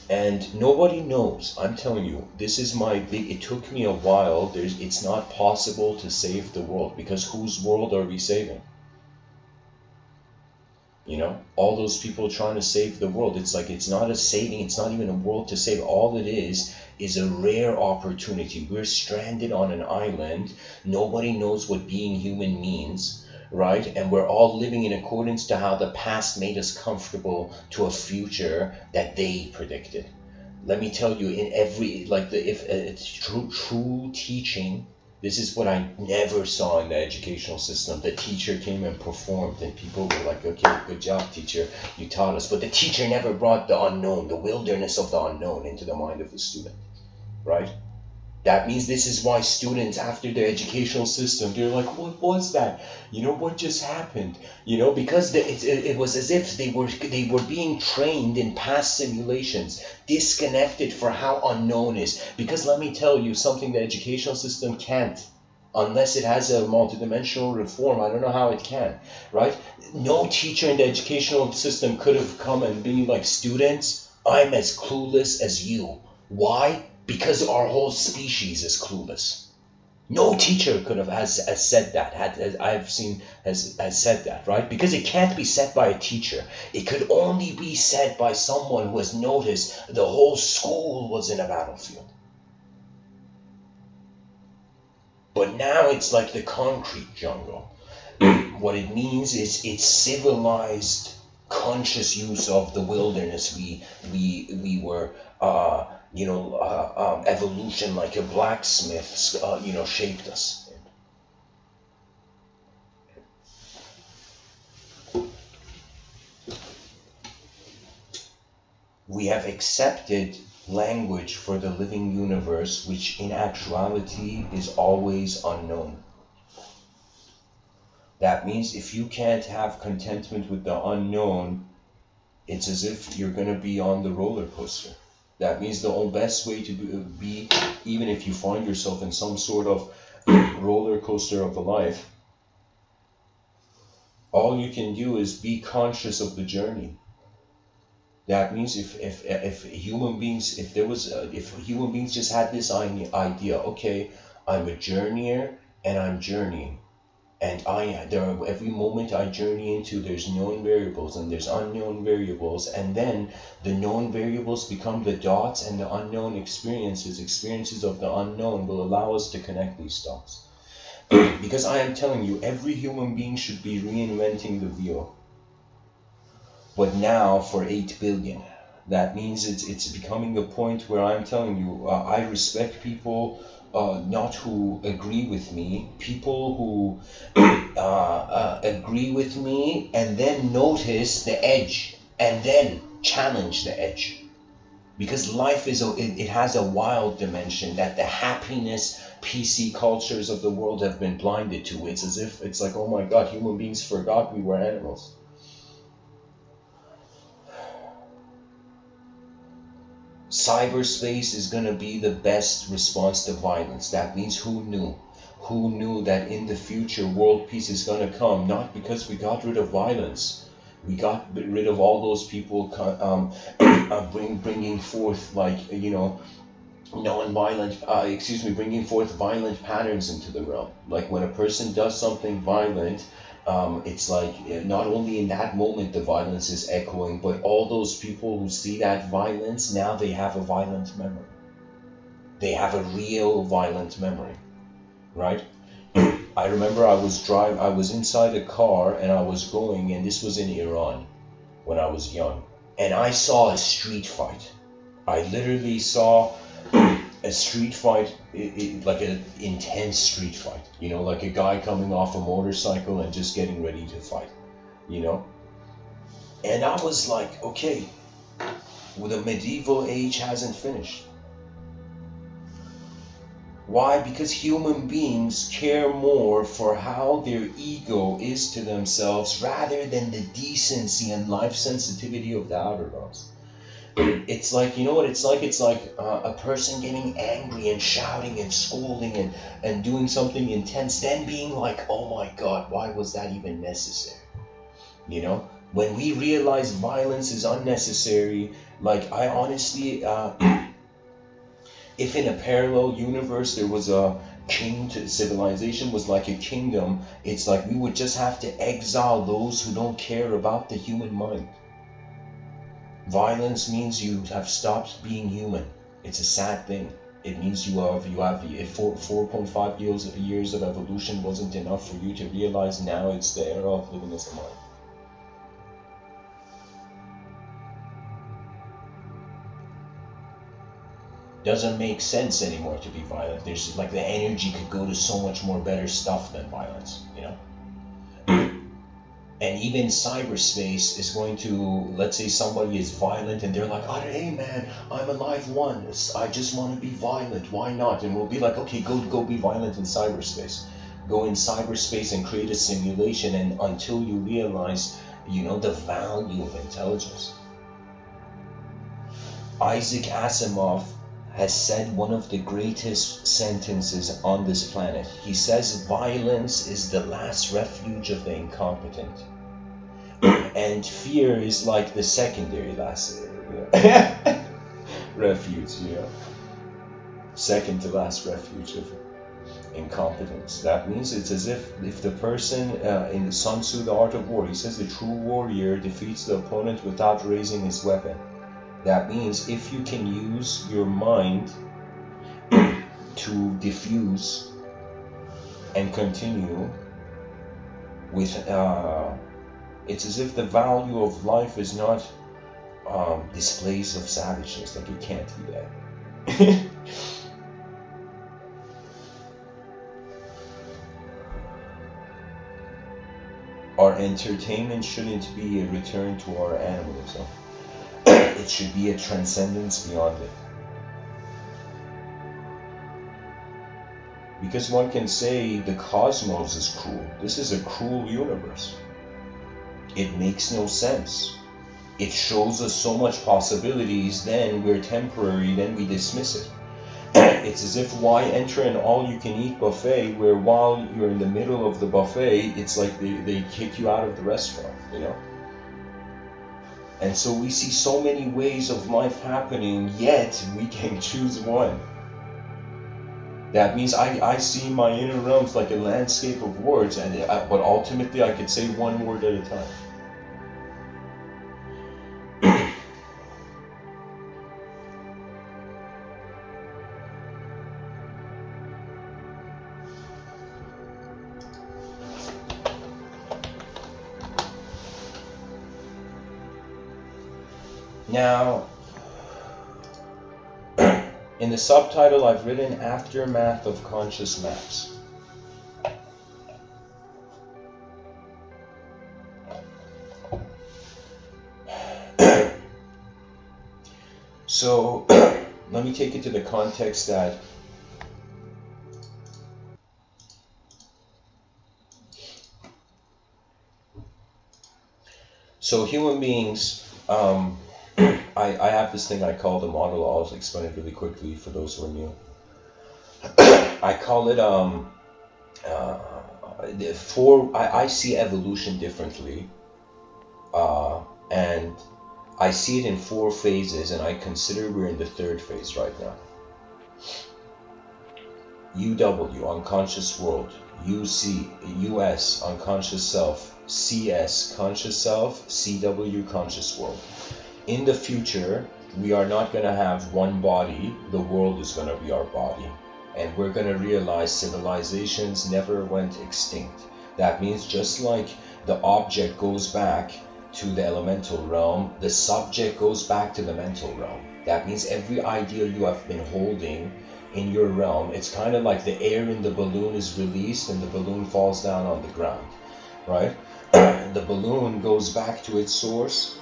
And nobody knows. I'm telling you, this is my big, it took me a while. It's not possible to save the world, because whose world are we saving? You know, all those people trying to save the world. It's like, it's not a saving, it's not even a world to save. All it is a rare opportunity. We're stranded on an island. Nobody knows what being human means, right? And we're all living in accordance to how the past made us comfortable to a future that they predicted. Let me tell you, in every, like, if it's true teaching, this is what I never saw in the educational system. The teacher came and performed, and people were like, okay, good job, teacher, you taught us. But the teacher never brought the unknown, the wilderness of the unknown into the mind of the student, right? That means this is why students, after the educational system, they're like, what was that? You know, what just happened? You know, because it was as if they were being trained in past simulations, disconnected for how unknown is. Because let me tell you something, the educational system can't, unless it has a multidimensional reform. I don't know how it can, right? No teacher in the educational system could have come and been like, students, I'm as clueless as you. Why? Because our whole species is clueless. No teacher could have has said that, has said that, right? Because it can't be said by a teacher. It could only be said by someone who has noticed the whole school was in a battlefield. But now it's like the concrete jungle. What it means is it's civilized, conscious use of the wilderness. We were evolution, like a blacksmith, shaped us. We have accepted language for the living universe, which in actuality is always unknown. That means if you can't have contentment with the unknown, it's as if you're going to be on the roller coaster. That means the best way to be, even if you find yourself in some sort of roller coaster of a life, all you can do is be conscious of the journey. That means if human beings, if human beings just had this idea, okay, I'm a journeyer and I'm journeying. And every moment I journey into, there's known variables and there's unknown variables, and then the known variables become the dots, and the unknown experiences of the unknown will allow us to connect these dots. Because I am telling you, every human being should be reinventing the wheel. But now for 8 billion. That means it's becoming a point where I'm telling you, I respect people not who agree with me, people who agree with me and then notice the edge and then challenge the edge. Because life it has a wild dimension that the happiness PC cultures of the world have been blinded to. It's as if it's like, oh my God, human beings forgot we were animals. Cyberspace is going to be the best response to violence. That means who knew? Who knew that in the future world peace is going to come? Not because we got rid of violence. We got rid of all those people bringing forth, like, non-violent, bringing forth violent patterns into the realm. Like when a person does something violent, it's like not only in that moment the violence is echoing, but all those people who see that violence, now they have a violent memory. They have a real violent memory, right? I remember I was inside a car and I was going, and this was in Iran when I was young, and I saw a street fight. I literally saw a street fight, like an intense street fight, you know, like a guy coming off a motorcycle and just getting ready to fight, you know? And I was like, okay, well, the medieval age hasn't finished. Why? Because human beings care more for how their ego is to themselves rather than the decency and life sensitivity of the outer realms. It's like, you know what it's like? It's like a person getting angry and shouting and scolding and doing something intense, then being like, oh my God, why was that even necessary? You know? When we realize violence is unnecessary, like I honestly, if in a parallel universe there was a king to civilization was like a kingdom, it's like we would just have to exile those who don't care about the human mind. Violence means you have stopped being human. It's a sad thing. It means you have 4.5 years of evolution wasn't enough for you to realize now it's the era of living as a mind. Doesn't make sense anymore to be violent. There's like the energy could go to so much more better stuff than violence, you know? And even cyberspace is going to, let's say somebody is violent and they're like, oh, hey man, I'm a live one. I just want to be violent. Why not? And we'll be like, okay, go be violent in cyberspace. Go in cyberspace and create a simulation, and until you realize, you know, the value of intelligence. Isaac Asimov has said one of the greatest sentences on this planet. He says, violence is the last refuge of the incompetent. And fear is like the secondary last refuge, you know. Second to last refuge of incompetence. That means it's as if the person, in Sun Tzu, The Art of War, he says the true warrior defeats the opponent without raising his weapon. That means if you can use your mind to diffuse and continue with, it's as if the value of life is not displays of savageness, like you can't do that. Our entertainment shouldn't be a return to our animalism. It should be a transcendence beyond it. Because one can say the cosmos is cruel. This is a cruel universe. It makes no sense. It shows us so much possibilities, then we're temporary, then we dismiss it. It's as if, why enter an all-you-can-eat buffet where while you're in the middle of the buffet, it's like they kick you out of the restaurant, you know? And so we see so many ways of life happening, yet we can choose one. That means I see my inner realms like a landscape of words, but ultimately I could say one word at a time. Now, in the subtitle I've written Aftermath of Conscious Maps. So, let me take it to the context that human beings, I have this thing I call the model. I'll explain it really quickly for those who are new. I call it I see evolution differently, and I see it in 4 phases, and I consider we're in the 3rd phase right now. UW, unconscious world. UC, US, unconscious self. CS, conscious self. CW, conscious world. In the future, we are not going to have one body. The world is going to be our body. And we're going to realize civilizations never went extinct. That means just like the object goes back to the elemental realm, the subject goes back to the mental realm. That means every idea you have been holding in your realm, it's kind of like the air in the balloon is released and the balloon falls down on the ground, right? The balloon goes back to its source,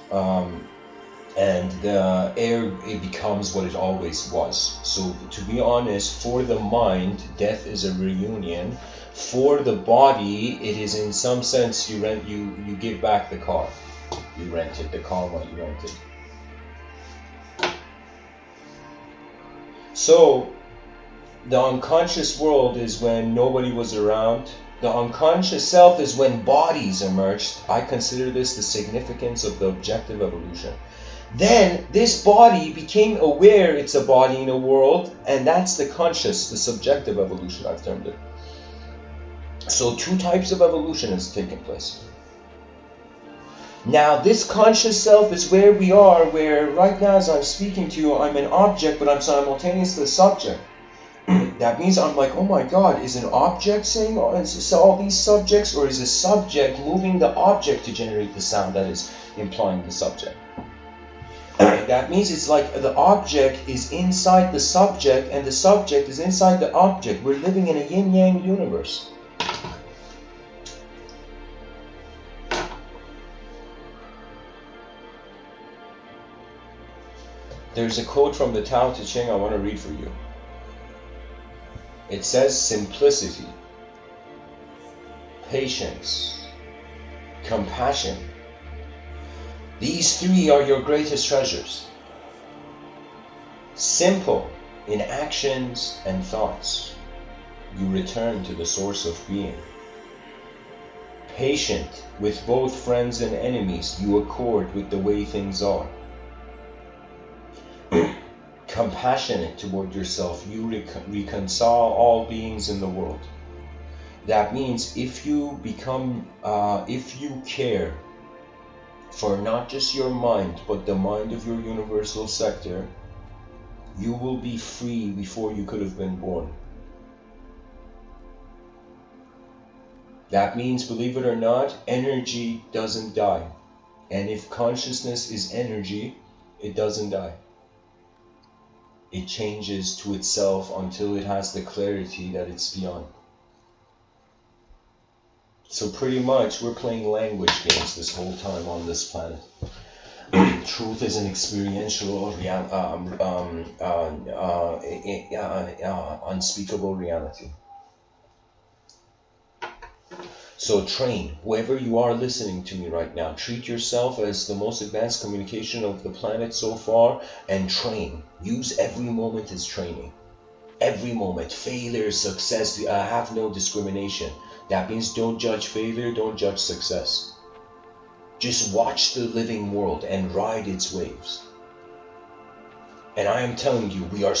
and the air, it becomes what it always was. So to be honest, for the mind, death is a reunion. For the body, it is in some sense you give back the car. You rented the car what you rented. So the unconscious world is when nobody was around. The unconscious self is when bodies emerged. I consider this the significance of the objective evolution. Then this body became aware it's a body in a world, and that's the conscious, the subjective evolution, I've termed it. So two types of evolution has taken place. Now this conscious self is where we are, where right now as I'm speaking to you, I'm an object, but I'm simultaneously a subject. That means I'm like, oh my God, is an object saying all these subjects, or is a subject moving the object to generate the sound that is implying the subject? That means it's like the object is inside the subject and the subject is inside the object. We're living in a yin-yang universe. There's a quote from the Tao Te Ching I want to read for you. It says simplicity, patience, compassion. These three are your greatest treasures. Simple in actions and thoughts, you return to the source of being. Patient with both friends and enemies, you accord with the way things are. Compassionate toward yourself, you reconcile all beings in the world. That means if you care for not just your mind, but the mind of your universal sector, you will be free before you could have been born. That means, believe it or not, energy doesn't die. And if consciousness is energy, it doesn't die. It changes to itself until it has the clarity that it's beyond. So pretty much we're playing language games this whole time on this planet. Truth is an experiential, unspeakable reality. So train, whoever you are listening to me right now, treat yourself as the most advanced communication of the planet so far, and train. Use every moment as training. Every moment, failure, success, have no discrimination. That means don't judge failure, don't judge success. Just watch the living world and ride its waves. And I am telling you, we are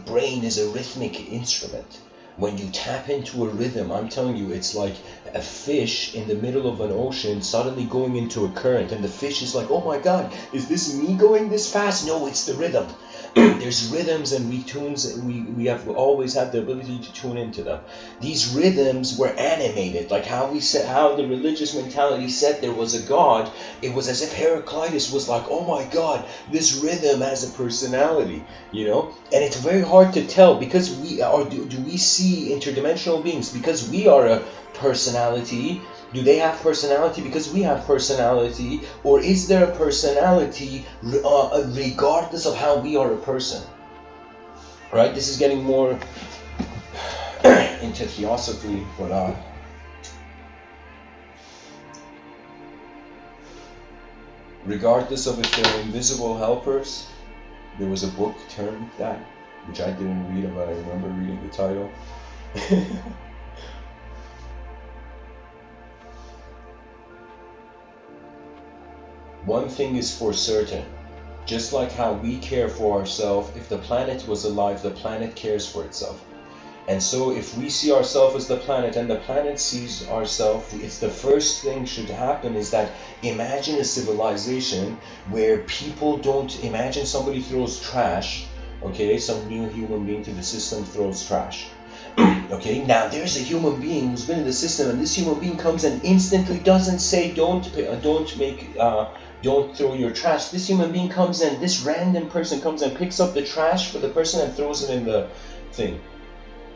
brain is a rhythmic instrument. When you tap into a rhythm, I'm telling you, it's like a fish in the middle of an ocean suddenly going into a current, and the fish is like, oh my God, is this me going this fast? No, it's the rhythm. There's rhythms, and we have always had the ability to tune into them. These rhythms were animated, like how the religious mentality said there was a God. It was as if Heraclitus was like, oh my God, this rhythm has a personality, you know? And it's very hard to tell, because do we see interdimensional beings because we are a personality? Do they have personality because we have personality? Or is there a personality regardless of how we are a person? Right? This is getting more into theosophy, but regardless of if they're invisible helpers, there was a book termed that, which I didn't read, but I remember reading the title. One thing is for certain, just like how we care for ourselves, if the planet was alive, the planet cares for itself. And so if we see ourselves as the planet and the planet sees ourselves, it's the first thing should happen is that imagine a civilization where people don't, imagine somebody throws trash, okay, some new human being to the system throws trash. Okay, now there's a human being who's been in the system, and this human being comes and instantly doesn't say don't throw your trash. This human being comes and this random person comes and picks up the trash for the person and throws it in the thing,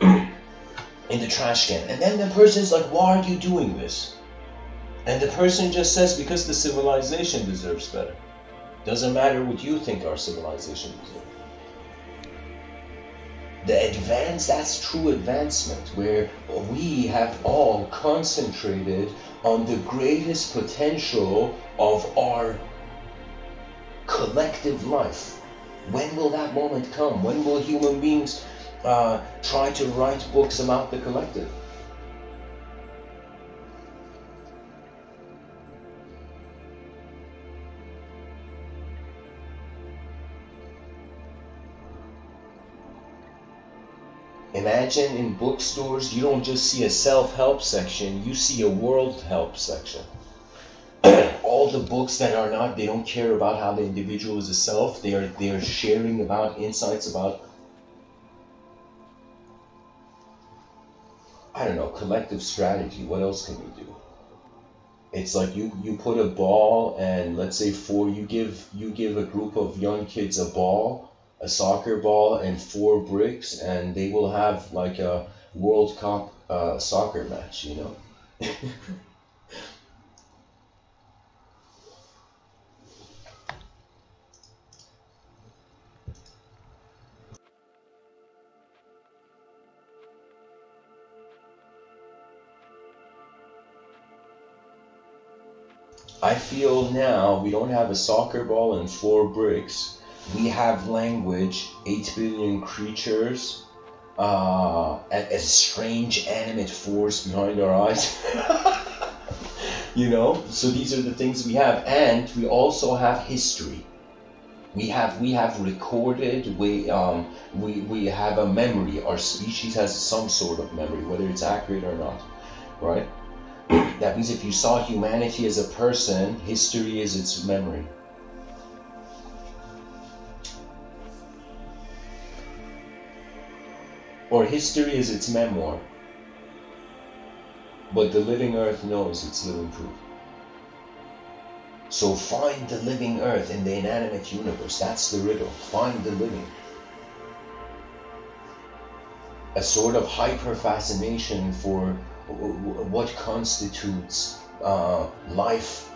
in the trash can. And then the person's like, why are you doing this? And the person just says, because the civilization deserves better. Doesn't matter what you think our civilization deserves. The advance, that's true advancement, where we have all concentrated on the greatest potential of our collective life. When will that moment come? When will human beings try to write books about the collective? Imagine in bookstores, you don't just see a self-help section, you see a world help section. All the books that are not, they don't care about how the individual is a self, they are sharing about insights about, I don't know, collective strategy. What else can we do? It's like you put a ball, and let's say you give a group of young kids a ball, a soccer ball, and 4 bricks, and they will have like a World Cup soccer match, you know. I feel now we don't have a soccer ball and 4 bricks. We have language, 8 billion creatures, a strange animate force behind our eyes. You know, so these are the things we have, and we also have history. We have recorded. We have a memory. Our species has some sort of memory, whether it's accurate or not, right? That means if you saw humanity as a person, history is its memory. Or history is its memoir. But the living earth knows its living proof. So find the living earth in the inanimate universe. That's the riddle. Find the living. A sort of hyper fascination for what constitutes life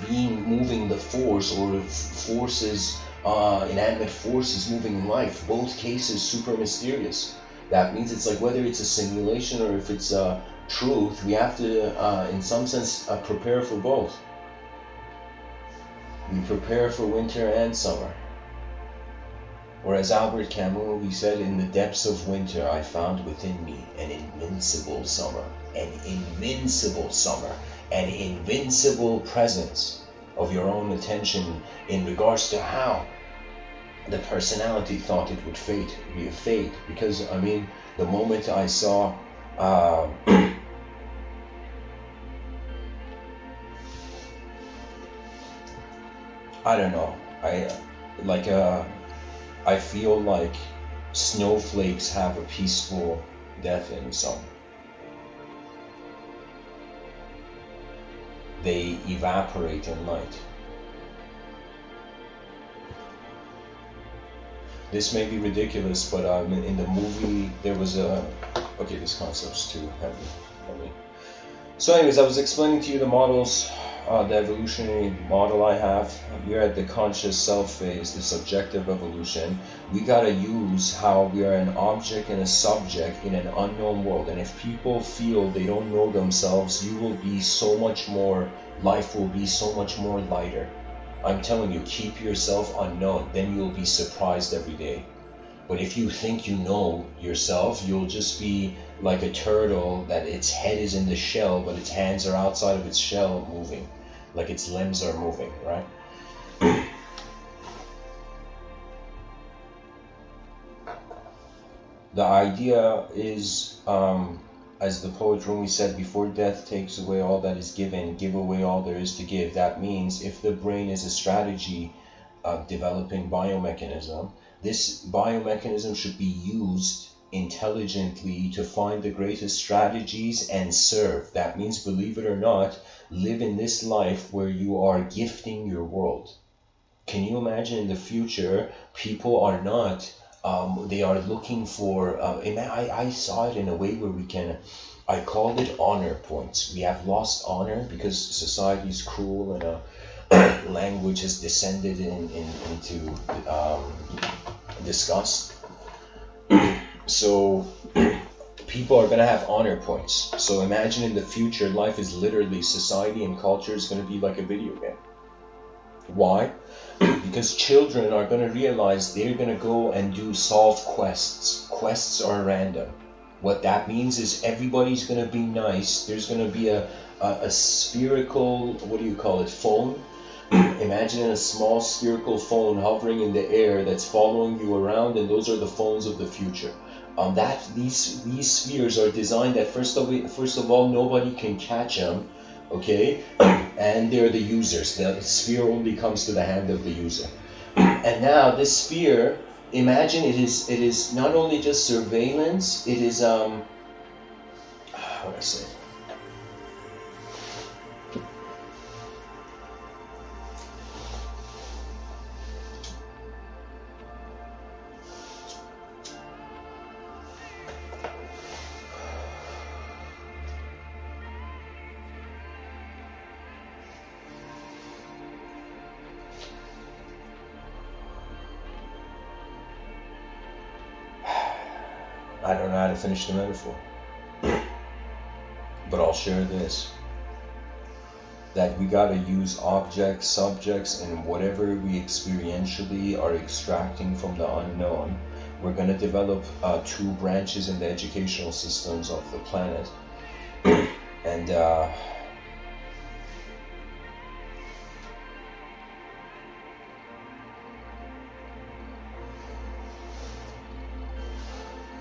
being moving the force, or forces, inanimate forces moving life. Both cases super mysterious. That means it's like whether it's a simulation or if it's truth, we have to in some sense prepare for both. We prepare for winter and summer. Or as Albert Camus, he said, in the depths of winter I found within me an invincible summer, an invincible summer, an invincible presence of your own attention in regards to how the personality thought it would be a fate. Because, I mean, the moment I saw I don't know, I feel like snowflakes have a peaceful death in some. They evaporate in light. This may be ridiculous, but in the movie there was a... Okay, this concept's too heavy for me. So anyways, I was explaining to you the models, the evolutionary model I have. We're at the conscious self phase, the subjective evolution. We gotta use how we are an object and a subject in an unknown world. And if people feel they don't know themselves, you will be so much more, life will be so much more lighter. I'm telling you, keep yourself unknown, then you'll be surprised every day. But if you think you know yourself, you'll just be like a turtle that its head is in the shell, but its hands are outside of its shell moving, like its limbs are moving, right? The idea is, as the poet Rumi said, before death takes away all that is given, give away all there is to give. That means if the brain is a strategy of developing biomechanism, this biomechanism should be used intelligently to find the greatest strategies and serve. That means, believe it or not, live in this life where you are gifting your world. Can you imagine in the future, people are not, they are looking for, I saw it in a way where we can, I called it honor points. We have lost honor because society is cruel and language has descended into disgust. So people are going to have honor points. So imagine in the future, life is literally, society and culture is going to be like a video game. Why? Because children are going to realize they're going to go and solve quests. Quests are random. What that means is everybody's going to be nice. There's going to be a spherical, what do you call it, phone? Imagine a small spherical phone hovering in the air that's following you around, and those are the phones of the future. These spheres are designed that first of all nobody can catch them, okay? And they're the users. The sphere only comes to the hand of the user. And now this sphere, imagine it is not only just surveillance, it is how do I say? I don't know how to finish the metaphor, but I'll share this, that we got to use objects, subjects, and whatever we experientially are extracting from the unknown. We're going to develop 2 branches in the educational systems of the planet, and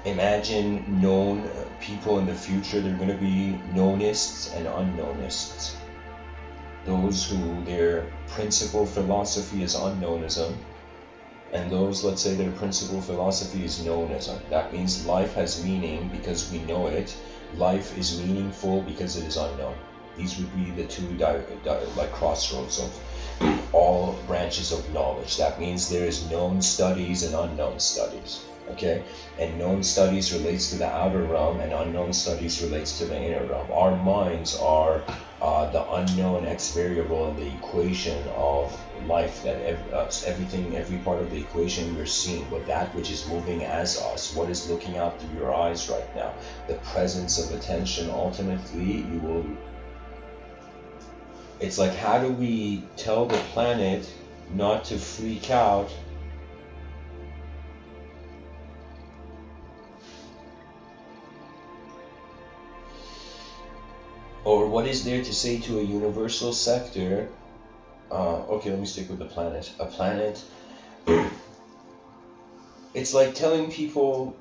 imagine known people in the future. They're going to be knownists and unknownists. Those who their principal philosophy is unknownism, and those, let's say, their principal philosophy is knownism. That means life has meaning because we know it. Life is meaningful because it is unknown. These would be the 2 like crossroads of all branches of knowledge. That means there is known studies and unknown studies. Okay, and known studies relates to the outer realm, and unknown studies relates to the inner realm. Our minds are the unknown X variable in the equation of life. That every part of the equation we're seeing, with that which is moving as us, what is looking out through your eyes right now, the presence of attention. Ultimately, you will. It's like, how do we tell the planet not to freak out? Or what is there to say to a universal sector? Okay, let me stick with the planet. A planet, it's like telling people,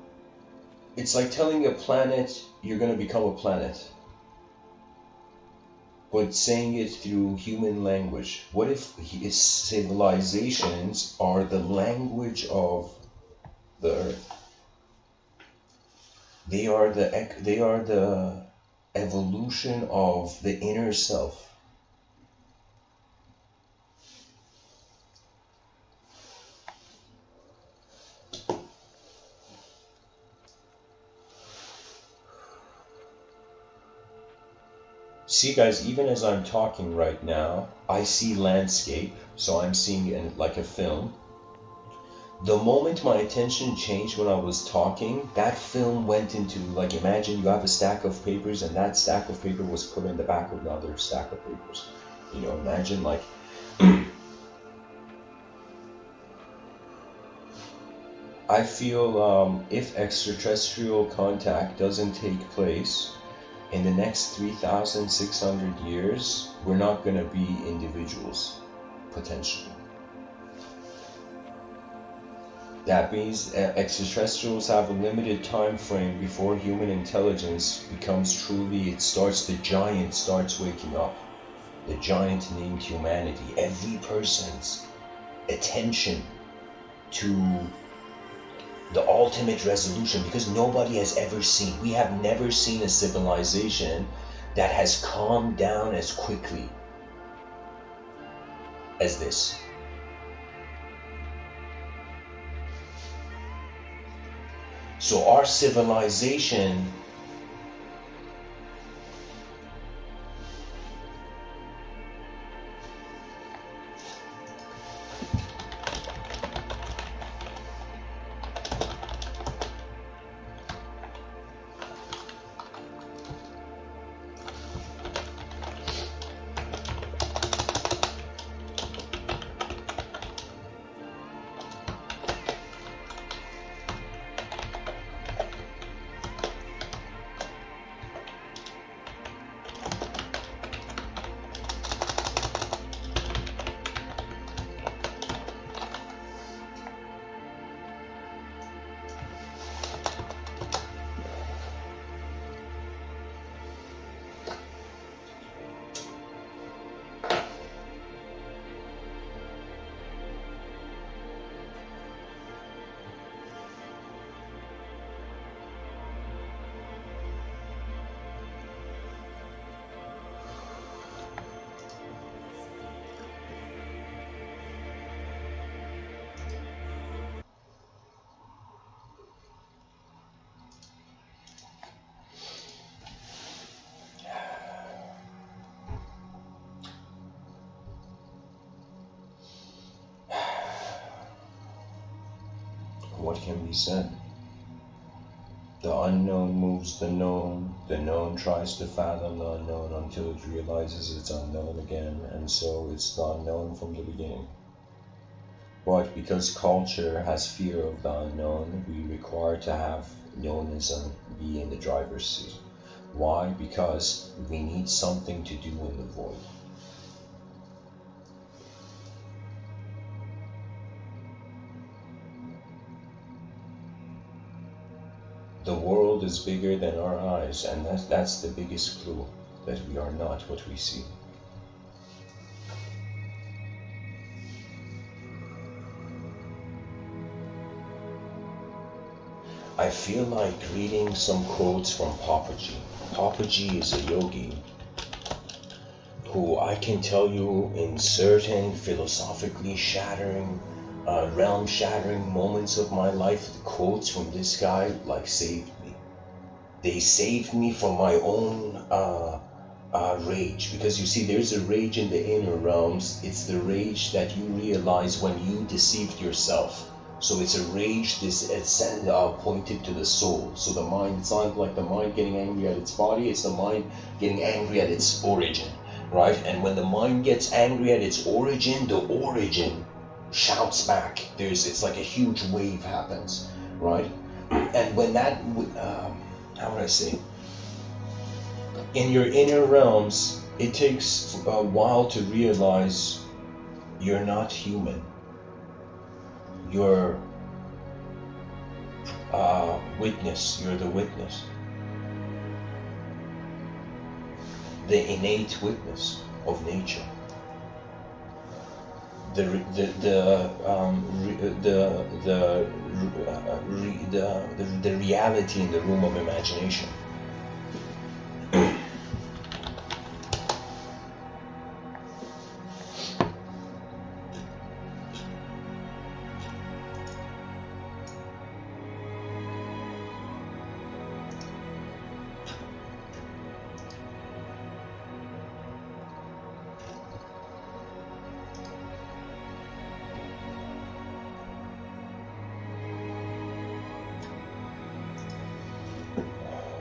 it's like telling a planet you're going to become a planet, but saying it through human language. What if civilizations are the language of the earth? They are the evolution of the inner self. See guys, even as I'm talking right now, I see landscape, so I'm seeing it like a film. The moment my attention changed when I was talking, that film went into, like, imagine you have a stack of papers and that stack of paper was put in the back of another stack of papers. You know, imagine like I feel if extraterrestrial contact doesn't take place in the next 3,600 years, we're not going to be individuals, potentially. That means extraterrestrials have a limited time frame before human intelligence becomes truly, the giant starts waking up. The giant named humanity. Every person's attention to the ultimate resolution, because nobody has ever seen, we have never seen a civilization that has calmed down as quickly as this. So our civilization what can be said? The unknown moves the known tries to fathom the unknown until it realizes it's unknown again, and so it's the unknown from the beginning. But because culture has fear of the unknown, we require to have knowism be in the driver's seat. Why? Because we need something to do in the void. The world is bigger than our eyes, and that's the biggest clue that we are not what we see. I feel like reading some quotes from Papaji. Papaji is a yogi who I can tell you in certain philosophically shattering, realm-shattering moments of my life, the quotes from this guy like saved me. They saved me from my own rage, because you see, there's a rage in the inner realms. It's the rage that you realize when you deceived yourself. So it's a rage pointed to the soul. So the mind, it's not like the mind getting angry at its body, it's the mind getting angry at its origin, right? And when the mind gets angry at its origin, the origin shouts back. It's like a huge wave happens, right? And when that, how would I say? In your inner realms, it takes a while to realize you're not human. You're witness. You're the witness. The innate witness of nature. The reality in the room of imagination.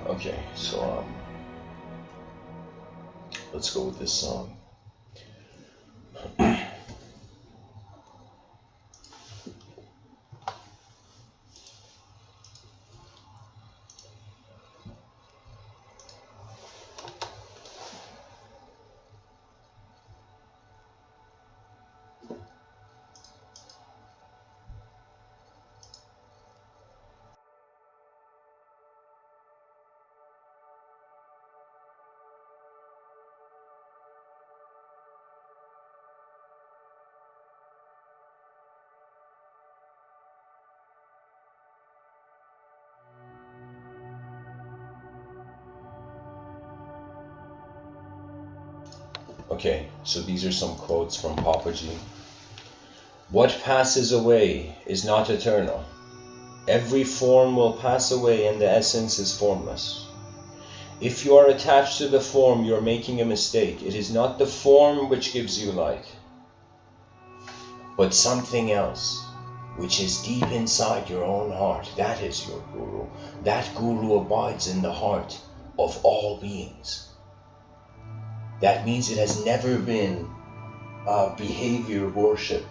Okay, so let's go with this song. Okay, so these are some quotes from Papaji. What passes away is not eternal. Every form will pass away and the essence is formless. If you are attached to the form, you are making a mistake. It is not the form which gives you light, but something else, which is deep inside your own heart. That is your guru. That guru abides in the heart of all beings. That means it has never been behavior worship.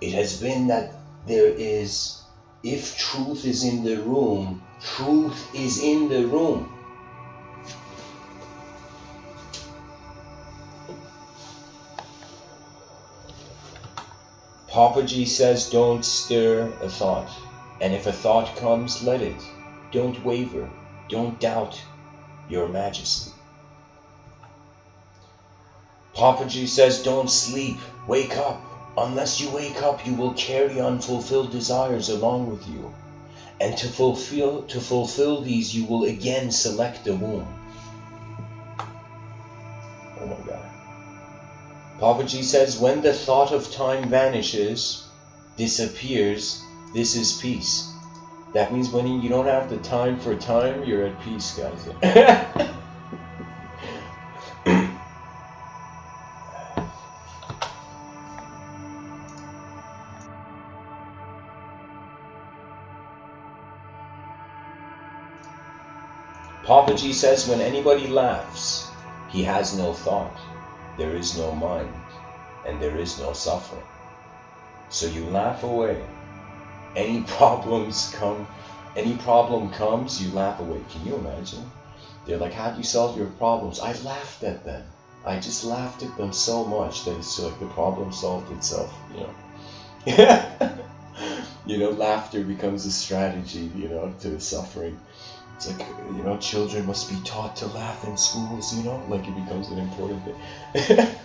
It has been that there is, if truth is in the room, truth is in the room. Papaji says, don't stir a thought. And if a thought comes, let it. Don't waver. Don't doubt your majesty. Papaji says, don't sleep. Wake up. Unless you wake up, you will carry unfulfilled desires along with you. And to fulfill these, you will again select the womb. Oh my God. Papaji says, when the thought of time vanishes, disappears, this is peace. That means when you don't have the time for time, you're at peace, guys. Papaji says, when anybody laughs, he has no thought, there is no mind, and there is no suffering. So you laugh away. Any problem comes, you laugh away. Can you imagine? They're like, how do you solve your problems? I laughed at them. I just laughed at them so much that it's like the problem solved itself, you know. You know, laughter becomes a strategy, you know, to the suffering. It's like, you know, children must be taught to laugh in schools, you know, like it becomes an important thing.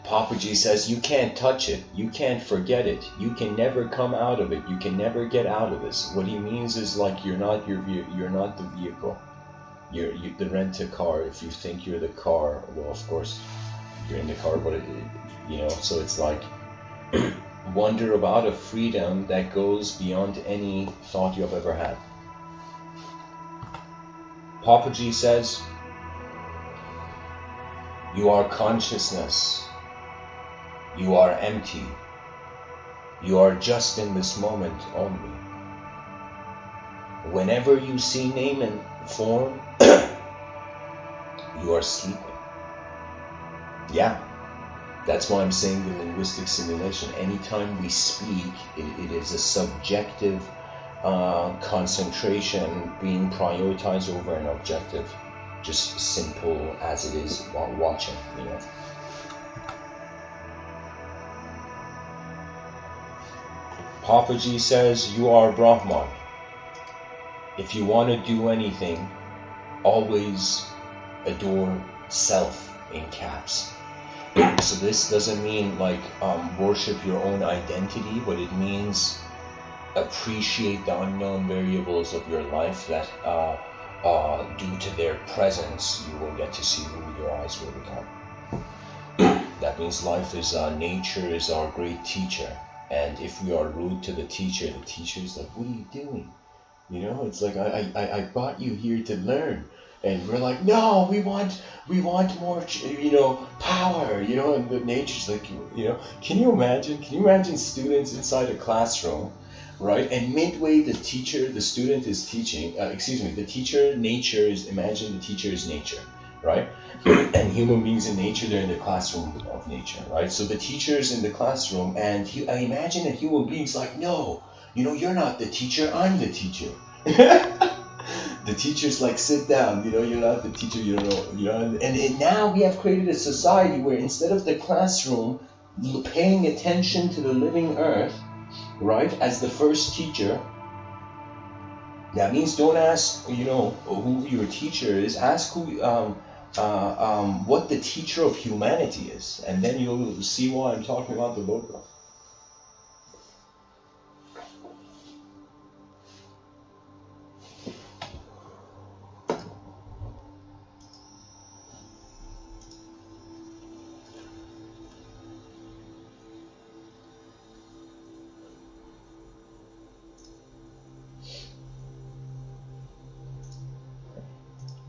Papaji says, you can't touch it, you can't forget it, you can never come out of it, you can never get out of this. What he means is like you're not the vehicle, you're the rent-a-car. If you think you're the car, well, of course you're in the car, but you know, so it's like wonder about a freedom that goes beyond any thought you have ever had. Papaji says, you are consciousness. You are empty. You are just in this moment only. Whenever you see name and form, you are sleeping. Yeah, that's why I'm saying the linguistic simulation. Anytime we speak, it is a subjective concentration being prioritized over an objective, just simple as it is while watching, you know. Papaji says, you are Brahman. If you want to do anything, always adore self in caps. So this doesn't mean like worship your own identity, but it means appreciate the unknown variables of your life that due to their presence you will get to see who your eyes will become. That means life is nature is our great teacher, and if we are rude to the teacher is like, what are you doing? You know, it's like I brought you here to learn, and we're like, no, we want more, you know, power, you know, and the nature's like, you know, can you imagine students inside a classroom, right? And midway the student is teaching, the teacher, nature is, imagine the teacher is nature, right? And human beings in nature, they're in the classroom of nature, right? So the teacher's in the classroom, and I imagine a human being's like, no, you know, you're not the teacher, I'm the teacher. The teacher's like, sit down, you know, you're not the teacher, you don't know, you know. And now we have created a society where instead of the classroom paying attention to the living earth, right, as the first teacher, that means don't ask, you know, who your teacher is, ask who, what the teacher of humanity is, and then you'll see why I'm talking about the logo.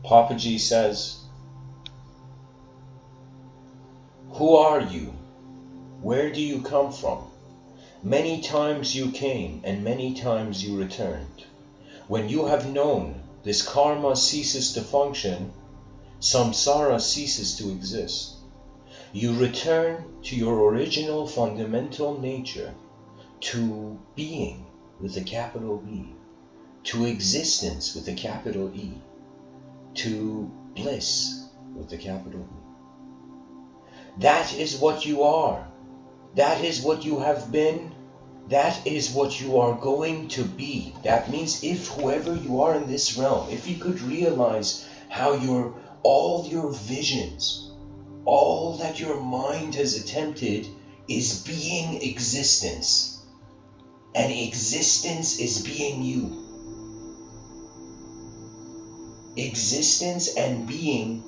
Papaji says, who are you? Where do you come from? Many times you came and many times you returned. When you have known this karma ceases to function, samsara ceases to exist. You return to your original fundamental nature, to being with a capital B, to existence with a capital E, to bliss with a capital B. That is what you are. That is what you have been. That is what you are going to be. That means if whoever you are in this realm, if you could realize how all your visions, all that your mind has attempted is being existence. And existence is being you. Existence and being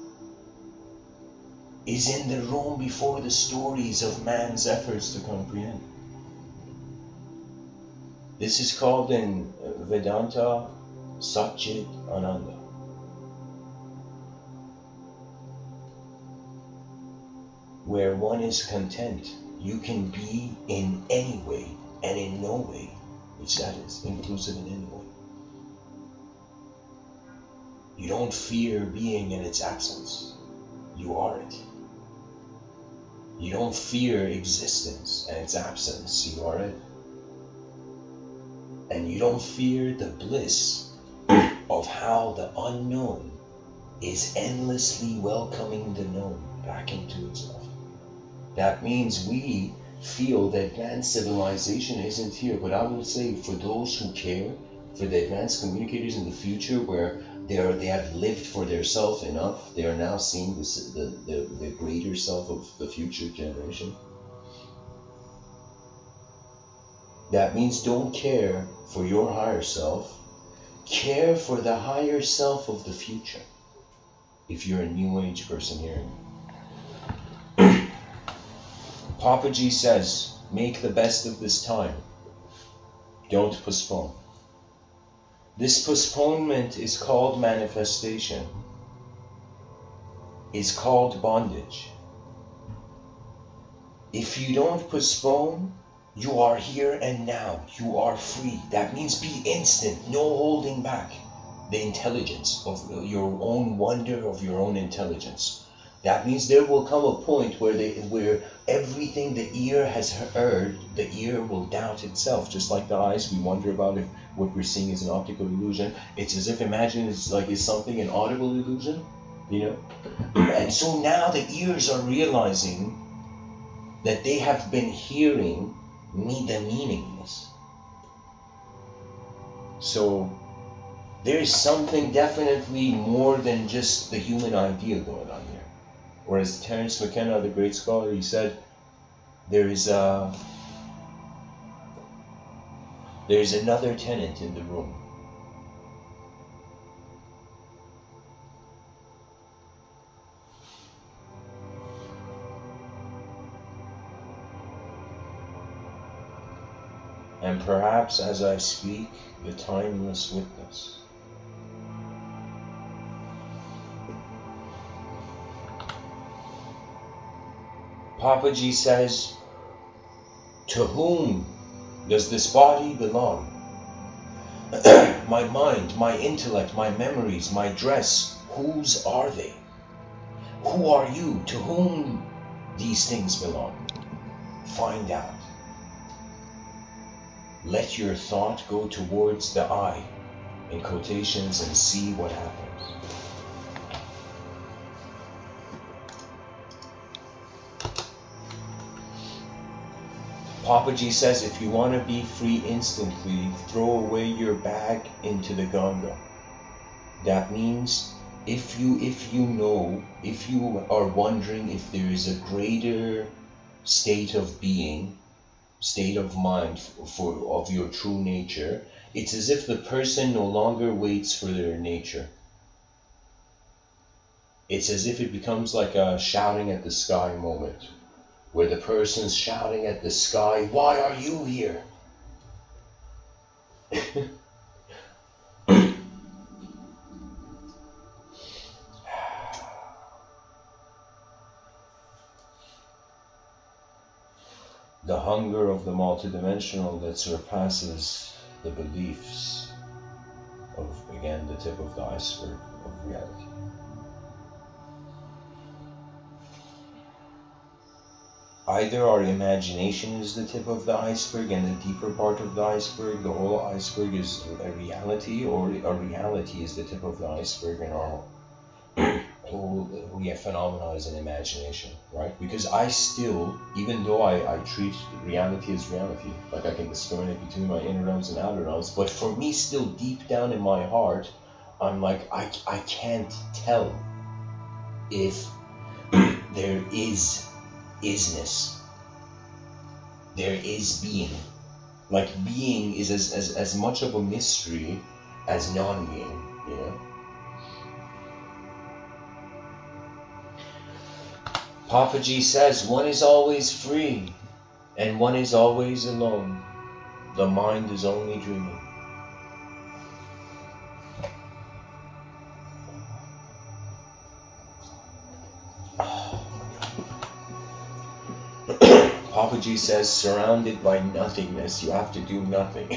is in the room before the stories of man's efforts to comprehend. This is called in Vedanta Satchit Ananda. Where one is content, you can be in any way and in no way, which that is, inclusive in any way. You don't fear being in its absence. You are it. You don't fear existence and its absence. You are it. And you don't fear the bliss of how the unknown is endlessly welcoming the known back into itself. That means we feel that advanced civilization isn't here, but I would say for those who care, for the advanced communicators in the future where they have lived for their self enough, they are now seeing the greater self of the future generation. That means don't care for your higher self, care for the higher self of the future. If you're a new age person here. Papaji says, make the best of this time. Don't postpone. This postponement is called manifestation. It's called bondage. If you don't postpone, you are here and now. You are free. That means be instant, no holding back. The intelligence of your own wonder, of your own intelligence. That means there will come a point where everything the ear has heard, the ear will doubt itself. Just like the eyes, we wonder about if what we're seeing is an optical illusion. It's as if imagine it's something, an audible illusion, you know? And so now the ears are realizing that they have been hearing the meaningless. So there is something definitely more than just the human idea going on here. Or as Terence McKenna, the great scholar, he said, there's another tenant in the room. And perhaps as I speak, the timeless witness. Papaji says, to whom does this body belong? My mind, my intellect, my memories, my dress, whose are they? Who are you? To whom these things belong? Find out. Let your thought go towards the I, in quotations, and see what happens. Papaji says if you want to be free instantly, throw away your bag into the Ganga. That means if you are wondering if there is a greater state of being, state of mind of your true nature, it's as if the person no longer waits for their nature. It's as if it becomes like a shouting at the sky moment, where the person's shouting at the sky, why are you here? the hunger of the multidimensional that surpasses the beliefs of, again, the tip of the iceberg of reality. Either our imagination is the tip of the iceberg and the deeper part of the iceberg, the whole iceberg is a reality, or a reality is the tip of the iceberg and our whole phenomena is an imagination, right? Because I still, even though I treat reality as reality, like I can discriminate between my inner realms and outer realms, but for me still deep down in my heart, I'm like, I can't tell if there is isness. There is being. Like being is as much of a mystery as non-being, you know? Papaji says, one is always free, and one is always alone. The mind is only dreaming. Papaji says, surrounded by nothingness, you have to do nothing.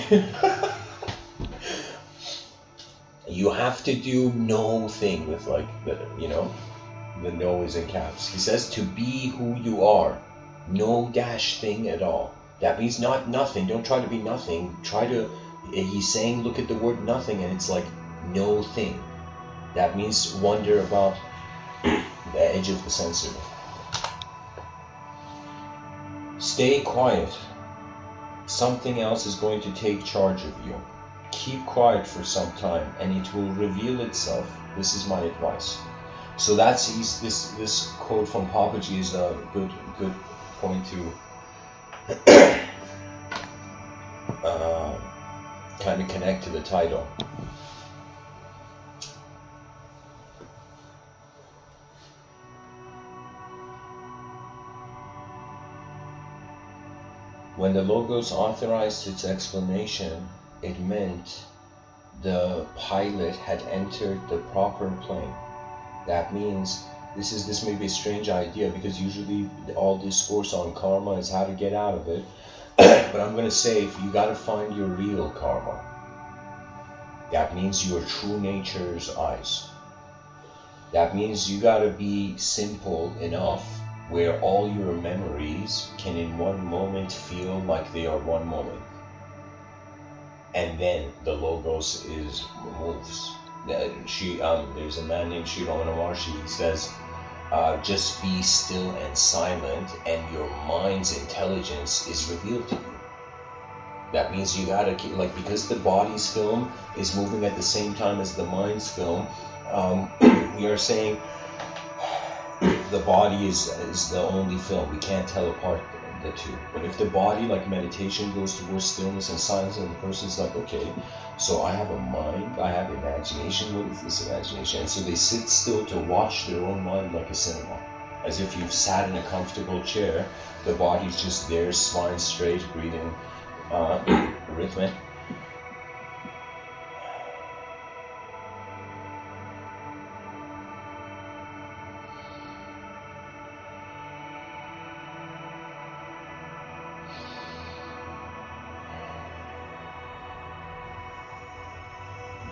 You have to do no thing with, like, the, you know, the no is in caps. He says to be who you are, no dash thing at all. That means not nothing. Don't try to be nothing. Try to, he's saying, look at the word nothing, and it's like no thing. That means wonder about the edge of the sensitive. Stay quiet. Something else is going to take charge of you. Keep quiet for some time, and it will reveal itself. This is my advice. So that's this quote from Papaji is a good point to kind of connect to the title. When the Logos authorized its explanation, it meant the pilot had entered the proper plane. That means this may be a strange idea, because usually all discourse on karma is how to get out of it. But I'm going to say, if you got to find your real karma, that means your true nature's eyes. That means you got to be simple enough where all your memories can in one moment feel like they are one moment. And then the Logos moves. There's a man named Sri Ramana Maharshi. He says, just be still and silent, and your mind's intelligence is revealed to you. That means you gotta keep, like, because the body's film is moving at the same time as the mind's film, we are saying the body is the only film. We can't tell apart the two. But if the body, like meditation, goes towards stillness and silence, and the person's like, okay, so I have a mind, I have imagination, what is this imagination? And so they sit still to watch their own mind like a cinema. As if you've sat in a comfortable chair, the body's just there, spine straight, breathing rhythmic.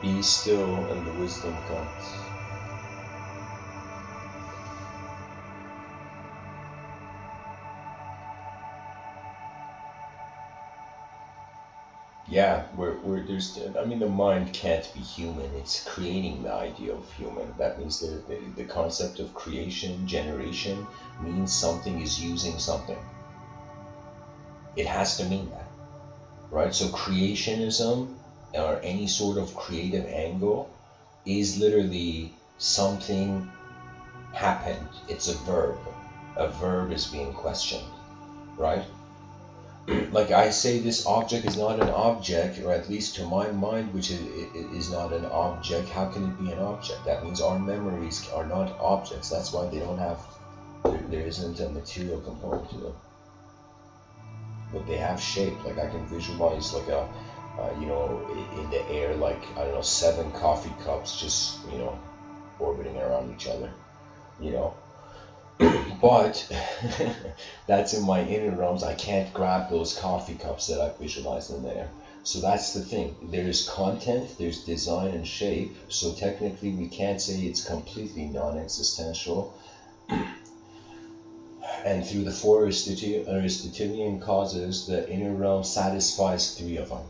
Be still, and the wisdom comes. Yeah, there's, I mean, the mind can't be human. It's creating the idea of human. That means the concept of creation, generation, means something is using something. It has to mean that, right? So creationism, or any sort of creative angle, is literally something happened. It's a verb. A verb is being questioned, right? Like I say, this object is not an object, or at least to my mind, which is not an object. How can it be an object? That means our memories are not objects. That's why they don't have, there isn't a material component to them. But they have shape. Like I can visualize like a, you know, in the air, like, I don't know, 7 coffee cups just, you know, orbiting around each other, you know. But that's in my inner realms. I can't grab those coffee cups that I visualized in there. So that's the thing. There's content, there's design and shape. So technically we can't say it's completely non-existential. And through the four Aristotelian causes, the inner realm satisfies three of them.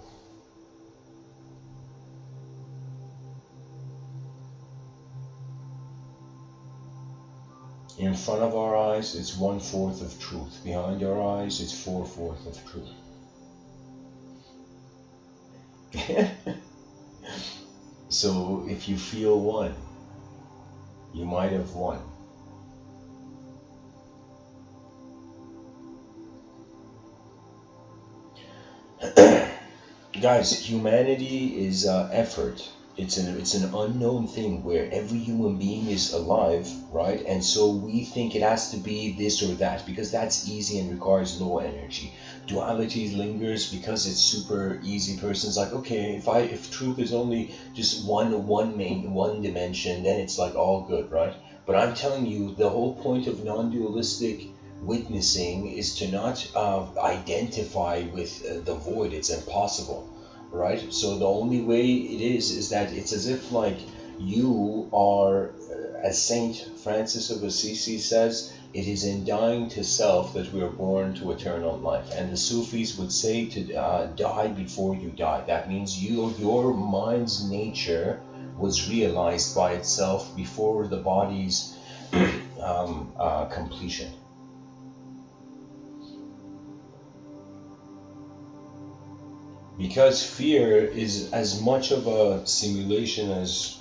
In front of our eyes, it's 1/4 of truth. Behind our eyes, it's 4/4 of truth. So if you feel one, you might have won. Guys, humanity is effort. It's an unknown thing where every human being is alive, right? And so we think it has to be this or that because that's easy and requires low energy. Duality lingers because it's super easy. Person's like, okay, if truth is only just one dimension, then it's like all good, right? But I'm telling you, the whole point of non-dualistic witnessing is to not identify with the void. It's impossible, right? So the only way it is that it's as if like you are, as Saint Francis of Assisi says, it is in dying to self that we are born to eternal life. And the Sufis would say to die before you die. That means your mind's nature was realized by itself before the body's completion. Because fear is as much of a simulation as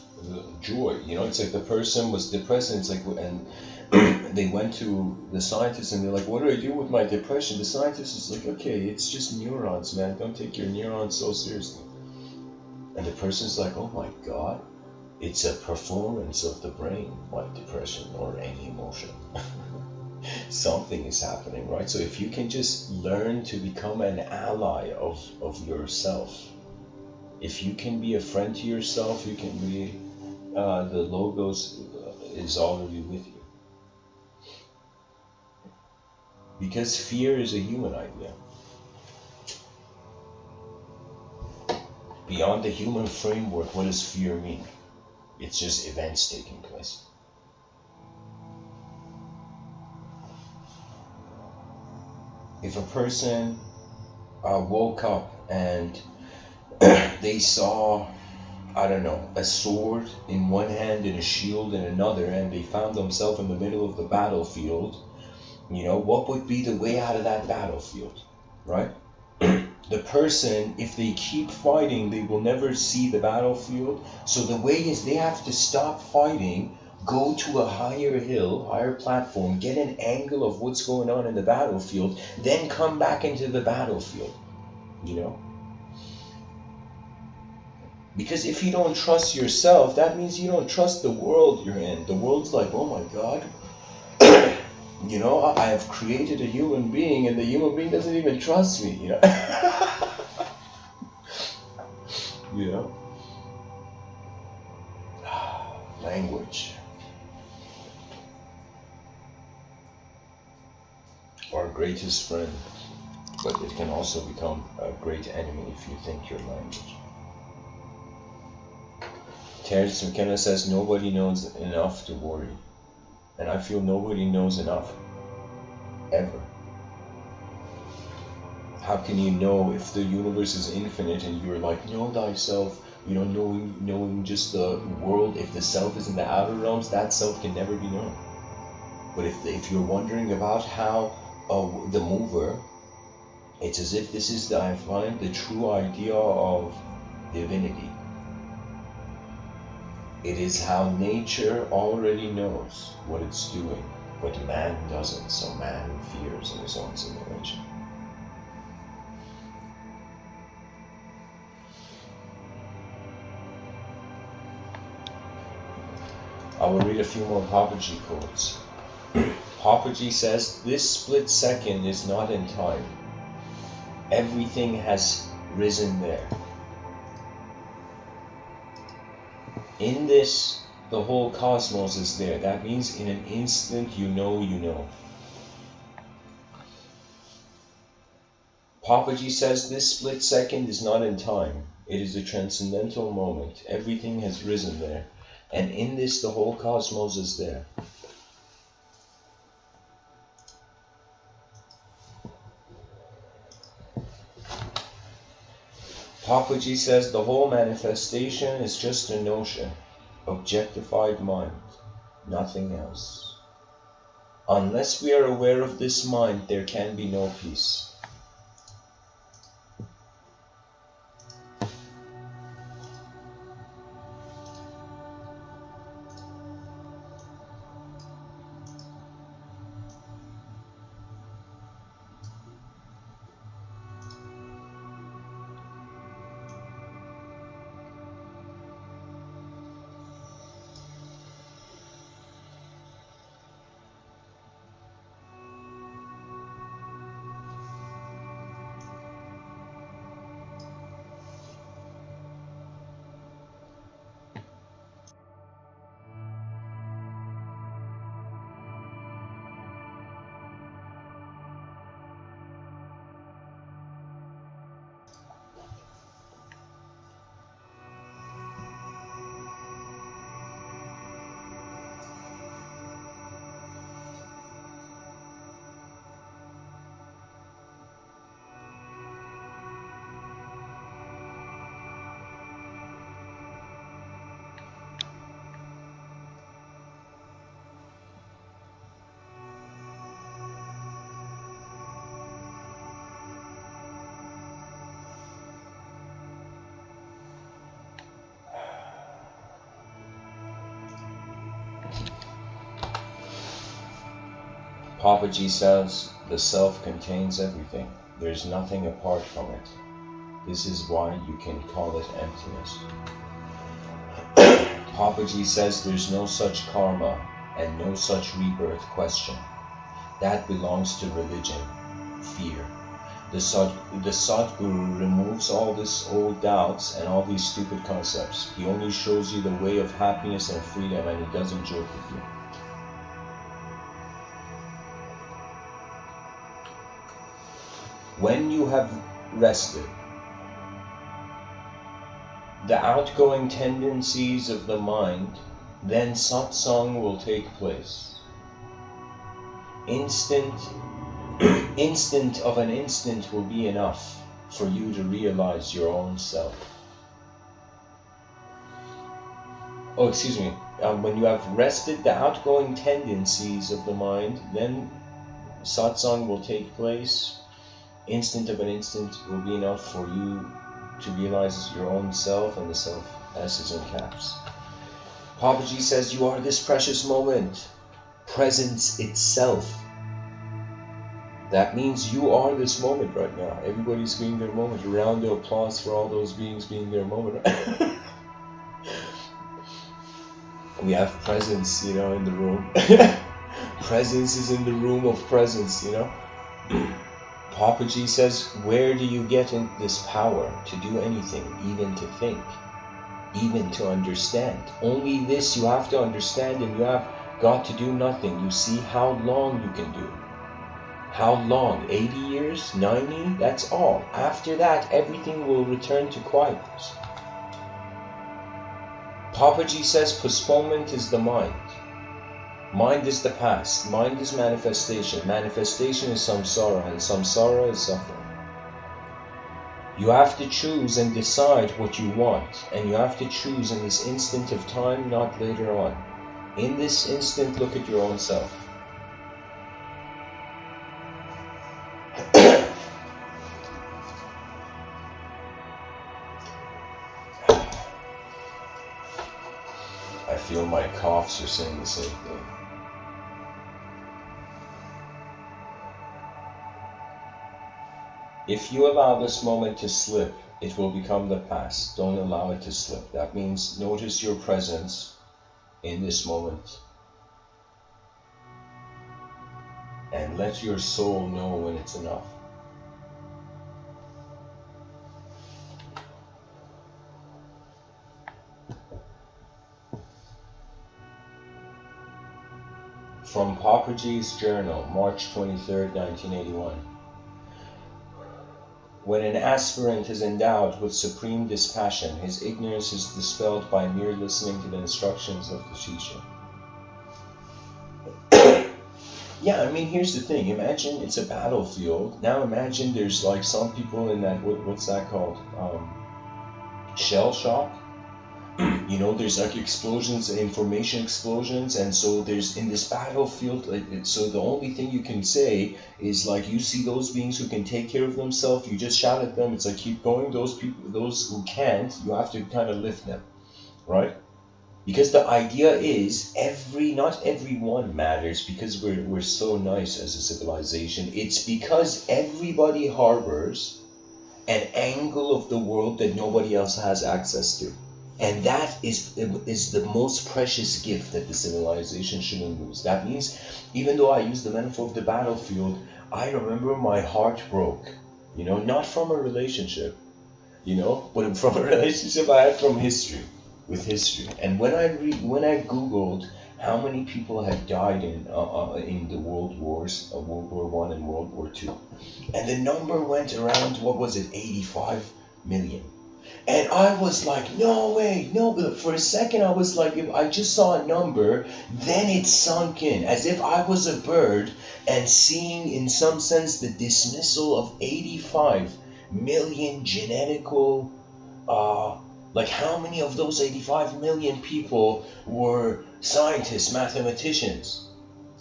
joy. You know, it's like the person was depressed, and it's like, and they went to the scientist, and they're like, "What do I do with my depression?" The scientist is like, "Okay, it's just neurons, man. Don't take your neurons so seriously." And the person's like, "Oh my God, it's a performance of the brain, like depression or any emotion." Something is happening, right? So if you can just learn to become an ally of yourself, if you can be a friend to yourself, you can be, the logos is already with you. Because fear is a human idea. Beyond the human framework, what does fear mean? It's just events taking place. If a person woke up and they saw, I don't know, a sword in one hand and a shield in another, and they found themselves in the middle of the battlefield, you know, what would be the way out of that battlefield, right? The person, if they keep fighting, they will never see the battlefield. So the way is they have to stop fighting, go to a higher hill, higher platform, get an angle of what's going on in the battlefield, then come back into the battlefield, you know? Because if you don't trust yourself, that means you don't trust the world you're in. The world's like, oh my God, you know, I have created a human being and the human being doesn't even trust me, you know? You know? Language. Our greatest friend, but it can also become a great enemy if you think your language. Terrence McKenna says nobody knows enough to worry. And I feel nobody knows enough. Ever. How can you know if the universe is infinite and you're like, know thyself, you know, knowing just the world, if the self is in the outer realms, that self can never be known. But if you're wondering about how the mover, it's as if this is, I find, the true idea of divinity. It is how nature already knows what it's doing, but man doesn't, so man fears in his own simulation. I will read a few more Papaji quotes. Papaji says, this split second is not in time. Everything has risen there. In this the whole cosmos is there. That means in an instant you know you know. Papaji says this split second is not in time. It is a transcendental moment. Everything has risen there. And in this the whole cosmos is there. Papaji says the whole manifestation is just a notion. Objectified mind. Nothing else. Unless we are aware of this mind, there can be no peace. Papaji says the self contains everything. There's nothing apart from it. This is why you can call it emptiness. Papaji says there's no such karma and no such rebirth question. That belongs to religion, fear. The Sadguru removes all these old doubts and all these stupid concepts. He only shows you the way of happiness and freedom, and he doesn't joke with you. When you have rested, the outgoing tendencies of the mind, then satsang will take place. Instant of an instant will be enough for you to realize your own self. Oh, excuse me. When you have rested the outgoing tendencies of the mind, then satsang will take place. Instant of an instant will be enough for you to realize your own self, and the self S is in caps. Papaji says you are this precious moment, presence itself. That means you are this moment right now. Everybody's being their moment. A round of applause for all those beings being their moment. We have presence, you know, in the room. Presence is in the room of presence, you know. Papaji says, where do you get in this power to do anything, even to think, even to understand? Only this you have to understand, and you have got to do nothing. You see how long you can do. How long? 80 years? 90? That's all. After that, everything will return to quietness. Papaji says postponement is the mind. Mind is the past. Mind is manifestation. Manifestation is samsara, and samsara is suffering. You have to choose and decide what you want, and you have to choose in this instant of time, not later on. In this instant, look at your own self. I feel my coughs are saying the same thing. If you allow this moment to slip, it will become the past. Don't allow it to slip. That means notice your presence in this moment. And let your soul know when it's enough. from Popperje's journal, March 23rd, 1981. When an aspirant is endowed with supreme dispassion, his ignorance is dispelled by mere listening to the instructions of the teacher. Yeah, I mean, here's the thing. Imagine it's a battlefield. Now imagine there's like some people in that, what's that called? Shell shock. You know, there's like explosions, information explosions, and so there's in this battlefield, so the only thing you can say is like, you see those beings who can take care of themselves, you just shout at them. It's like, keep going. Those people, those who can't, you have to kind of lift them, right? Because the idea is not everyone matters because we're so nice as a civilization. It's because everybody harbors an angle of the world that nobody else has access to. And that is the most precious gift that the civilization shouldn't lose. That means, even though I use the metaphor of the battlefield, I remember my heart broke, you know, not from a relationship, you know, but from a relationship I had from history, with history. And when I Googled how many people had died in the world wars, World War I and World War II, and the number went around, what was it, 85 million. And I was like, no way, no. But for a second, I was like, if I just saw a number, then it sunk in, as if I was a bird and seeing, in some sense, the dismissal of 85 million genetical, like how many of those 85 million people were scientists, mathematicians,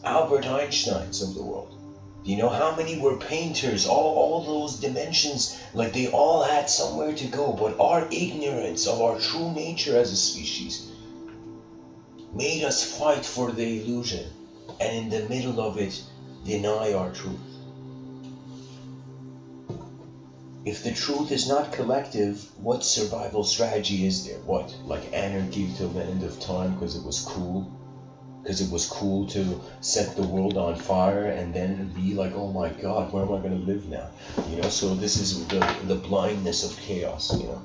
Albert Einsteins of the world? You know, how many were painters? All those dimensions, like they all had somewhere to go. But our ignorance of our true nature as a species made us fight for the illusion, and in the middle of it, deny our truth. If the truth is not collective, what survival strategy is there? What? Like anarchy till the end of time because it was cool? Because it was cool to set the world on fire and then be like, oh my God, where am I going to live now? You know, so this is the blindness of chaos, you know.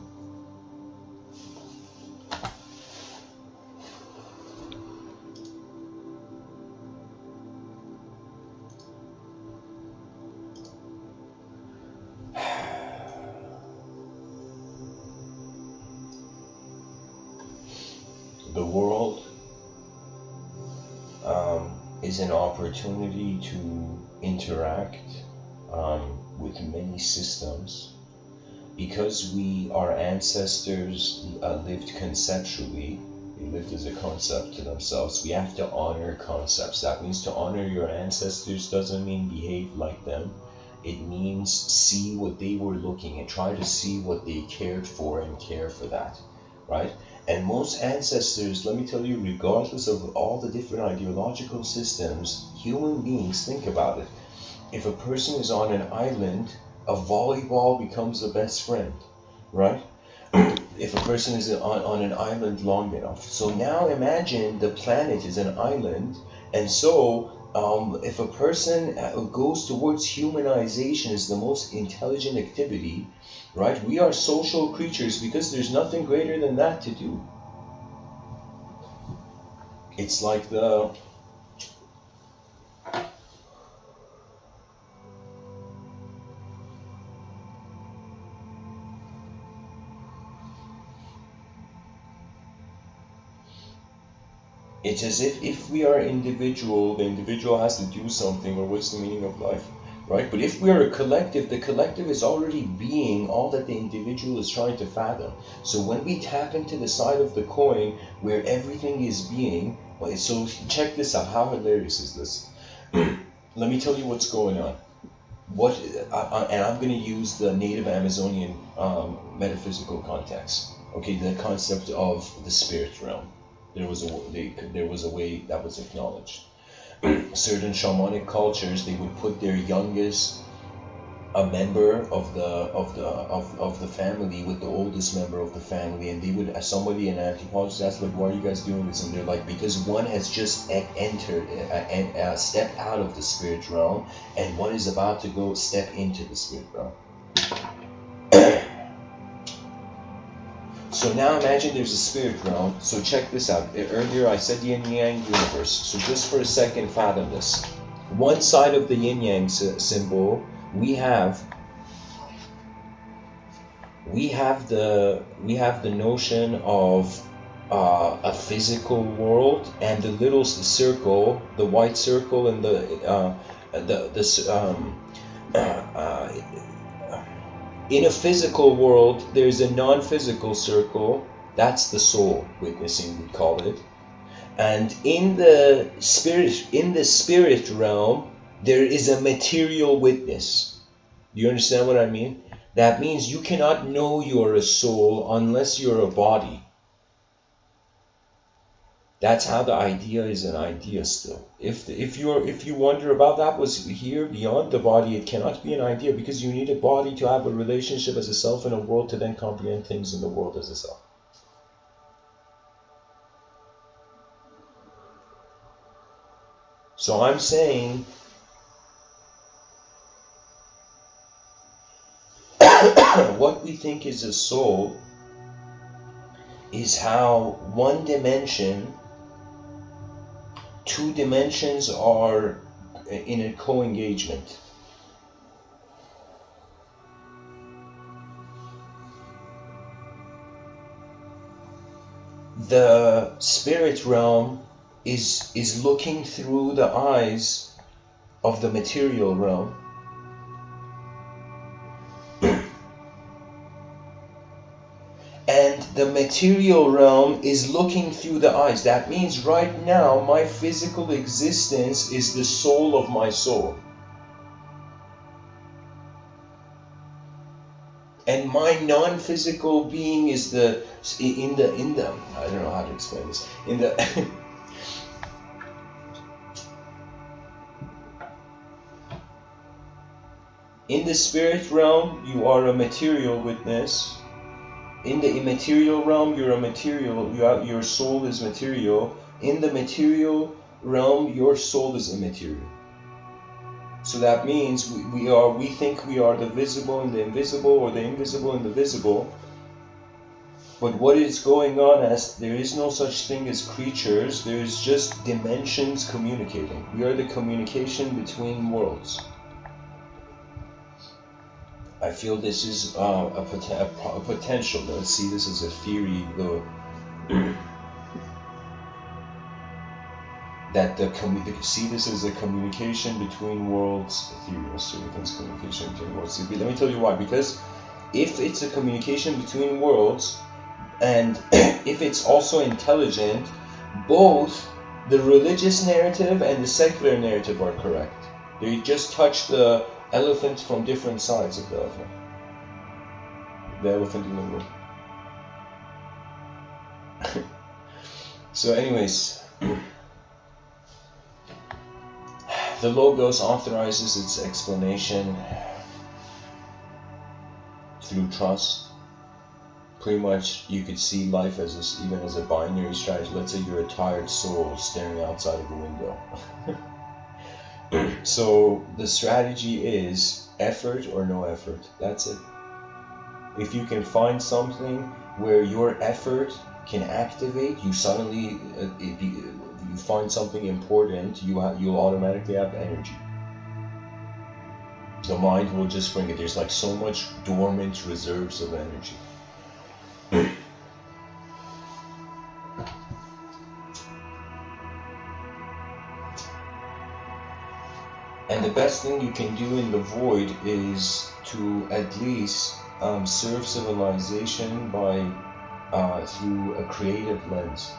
The world is an opportunity to interact with many systems. Because our ancestors lived conceptually, they lived as a concept to themselves, we have to honor concepts. That means to honor your ancestors doesn't mean behave like them. It means see what they were looking at, try to see what they cared for and care for that, right? And most ancestors, let me tell you, regardless of all the different ideological systems, human beings, think about it. If a person is on an island, a volleyball becomes a best friend, right? If a person is on an island long enough. So now imagine the planet is an island, and so if a person goes towards humanization as the most intelligent activity, right? We are social creatures because there's nothing greater than that to do. It's like it's as if we are individual, the individual has to do something, or what's the meaning of life, right? But if we are a collective, the collective is already being all that the individual is trying to fathom. So when we tap into the side of the coin where everything is being, so check this out, how hilarious is this? Let me tell you what's going on. And I'm going to use the native Amazonian metaphysical context, okay, the concept of the spirit realm. There was a way that was acknowledged. Certain shamanic cultures, they would put their youngest, a member of the family with the oldest member of the family, and they would, as somebody, an anthropologist asked, like, why are you guys doing this? And they're like, because one has just entered and stepped out of the spirit realm, and one is about to go step into the spirit realm. So now imagine there's a spirit realm. So check this out. Earlier I said yin yang universe. So just for a second, fathom this. One side of the yin yang symbol, we have the notion of a physical world, and the little circle, the white circle, and in a physical world, there's a non-physical circle. That's the soul witnessing, we call it. And in the spirit realm, there is a material witness. Do you understand what I mean? That means you cannot know you're a soul unless you're a body. That's how the idea is an idea still. If you wonder about that was here beyond the body, it cannot be an idea, because you need a body to have a relationship as a self in a world to then comprehend things in the world as a self. So I'm saying what we think is a soul is how one dimension, two dimensions are in a co-engagement. The spirit realm is looking through the eyes of the material realm. And the material realm is looking through the eyes. That means right now my physical existence is the soul of my soul. And my non-physical being is the I don't know how to explain this. In the spirit realm, you are a material witness. In the immaterial realm, you're a material. Your soul is material. In the material realm, your soul is immaterial. So that means we think we are the visible in the invisible, or the invisible in the visible. But what is going on is there is no such thing as creatures. There is just dimensions communicating. We are the communication between worlds. I feel this is a potential. Let's see this as a theory, though. See this as a communication between worlds theory. Mr. Within's communication between worlds. Let me tell you why. Because if it's a communication between worlds, and if it's also intelligent, both the religious narrative and the secular narrative are correct. They just touch the elephant from different sides of the elephant. The elephant in the room. So anyways, the Logos authorizes its explanation through trust. Pretty much you could see life as even as a binary strategy. Let's say you're a tired soul staring outside of a window. So the strategy is effort or no effort. That's it. If you can find something where your effort can activate, you suddenly you find something important, you'll automatically have energy. The mind will just bring it. There's like so much dormant reserves of energy. And the best thing you can do in the void is to at least serve civilization by through a creative lens.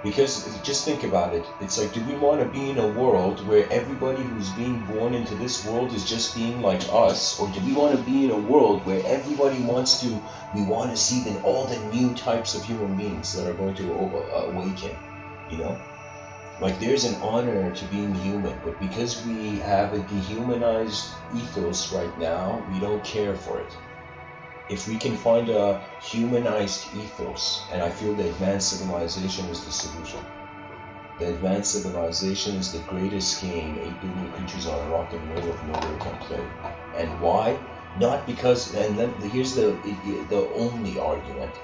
Because just think about it. It's like, do we want to be in a world where everybody who's being born into this world is just being like us? Or do we want to be in a world where everybody we want to see all the new types of human beings that are going to awaken, you know? Like, there's an honor to being human, but because we have a dehumanized ethos right now, we don't care for it. If we can find a humanized ethos, and I feel the advanced civilization is the solution. The advanced civilization is the greatest game 8 billion creatures on a rock in the middle of nowhere can play. And why? Not because, and then here's the only argument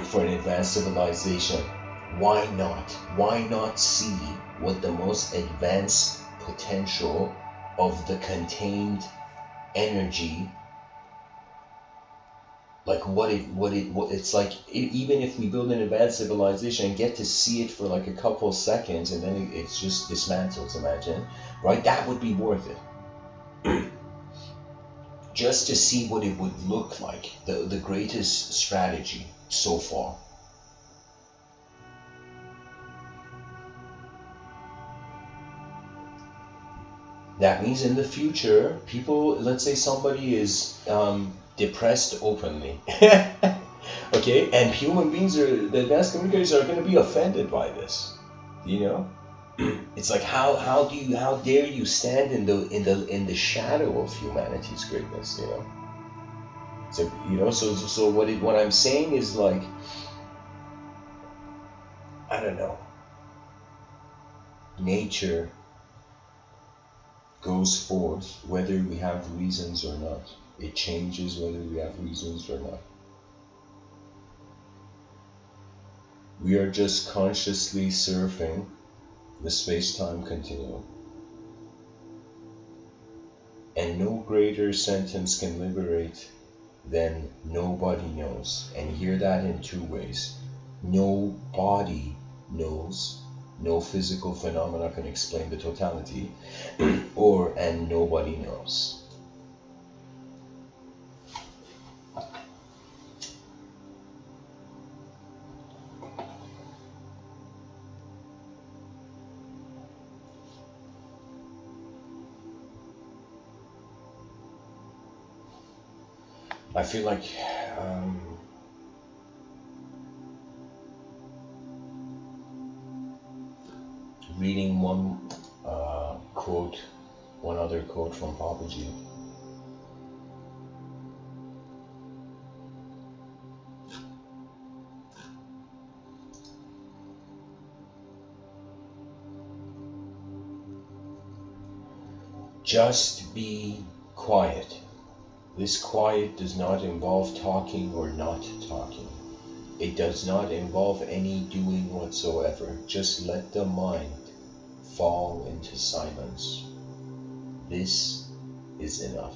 for an advanced civilization. Why not? Why not see what the most advanced potential of the contained energy, like what it's like, even if we build an advanced civilization and get to see it for like a couple seconds and then it's just dismantles, imagine, right? That would be worth it. Just to see what it would look like, the greatest strategy so far. That means in the future, people, let's say somebody is depressed openly, okay, and human beings, the advanced communicators are going to be offended by this, you know. It's like how dare you stand in the shadow of humanity's greatness, you know? So so what I'm saying is, like, I don't know. Nature goes forth whether we have reasons or not. It changes whether we have reasons or not. We are just consciously surfing the space-time continuum. And no greater sentence can liberate than nobody knows. And hear that in two ways. Nobody knows. No physical phenomena can explain the totality. And nobody knows. I feel like reading one other quote from Papaji. Just be quiet. This quiet does not involve talking or not talking. It does not involve any doing whatsoever. Just let the mind fall into silence. This is enough.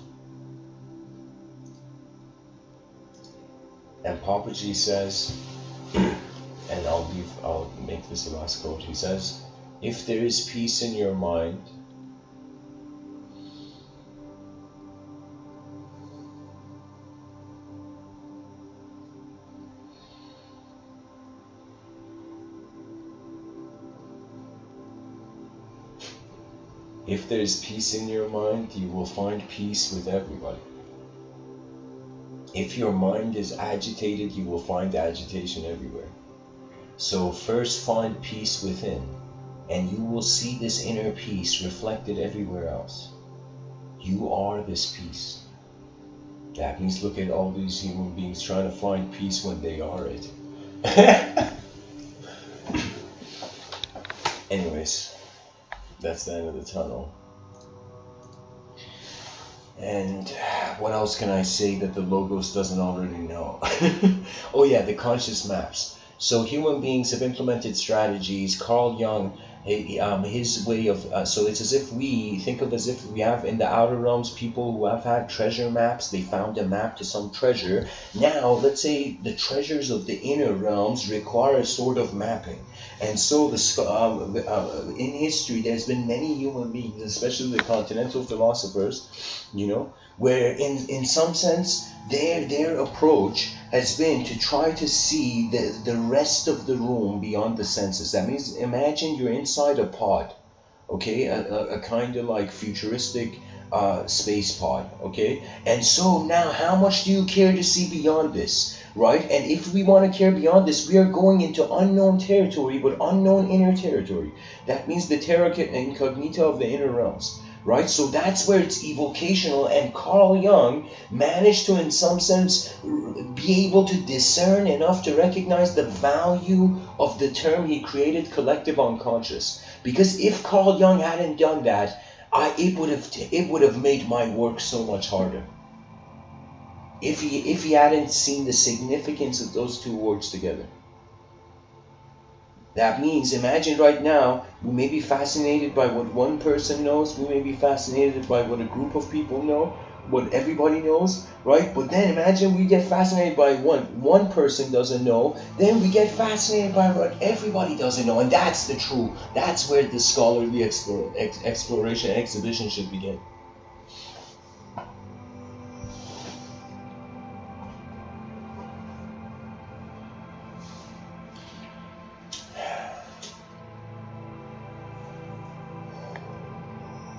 And Papaji says, and I'll make this the last quote. He says, if there is peace in your mind, if there is peace in your mind, you will find peace with everybody. If your mind is agitated, you will find agitation everywhere. So first find peace within, and you will see this inner peace reflected everywhere else. You are this peace. That means look at all these human beings trying to find peace when they are it. Anyways, that's the end of the tunnel. And what else can I say that the Logos doesn't already know? Oh yeah, the conscious maps. So human beings have implemented strategies. Carl Jung, his way of, so it's as if we have in the outer realms people who have had treasure maps. They found a map to some treasure. Now, let's say the treasures of the inner realms require a sort of mapping. And so in history, there's been many human beings, especially the continental philosophers, where in some sense, their approach has been to try to see the rest of the room beyond the senses. That means imagine you're inside a pod, okay, a kind of like futuristic space pod, okay? And so now how much do you care to see beyond this, right? And if we want to care beyond this, we are going into unknown territory, but unknown inner territory. That means the terra incognita of the inner realms. Right, so that's where it's evocational, and Carl Jung managed to, in some sense, be able to discern enough to recognize the value of the term he created, collective unconscious. Because if Carl Jung hadn't done that, it would have made my work so much harder. if he hadn't seen the significance of those two words together. That means, imagine right now, we may be fascinated by what one person knows, we may be fascinated by what a group of people know, what everybody knows, right? But then imagine we get fascinated by one person doesn't know, then we get fascinated by what everybody doesn't know, and that's the truth. That's where the scholarly exploration and exhibition should begin.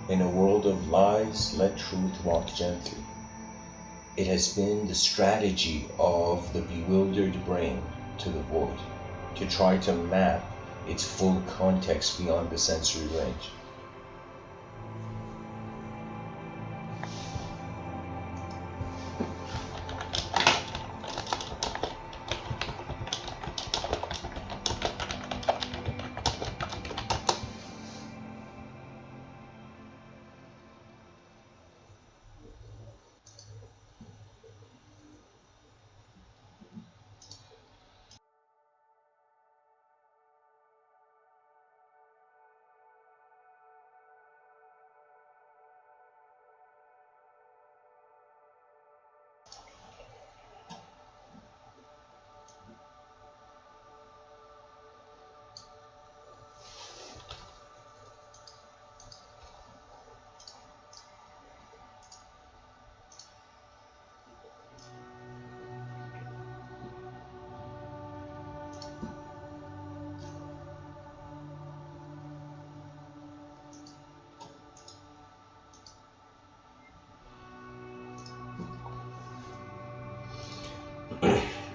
In a world of lies, let truth walk gently. It has been the strategy of the bewildered brain to the void, to try to map its full context beyond the sensory range.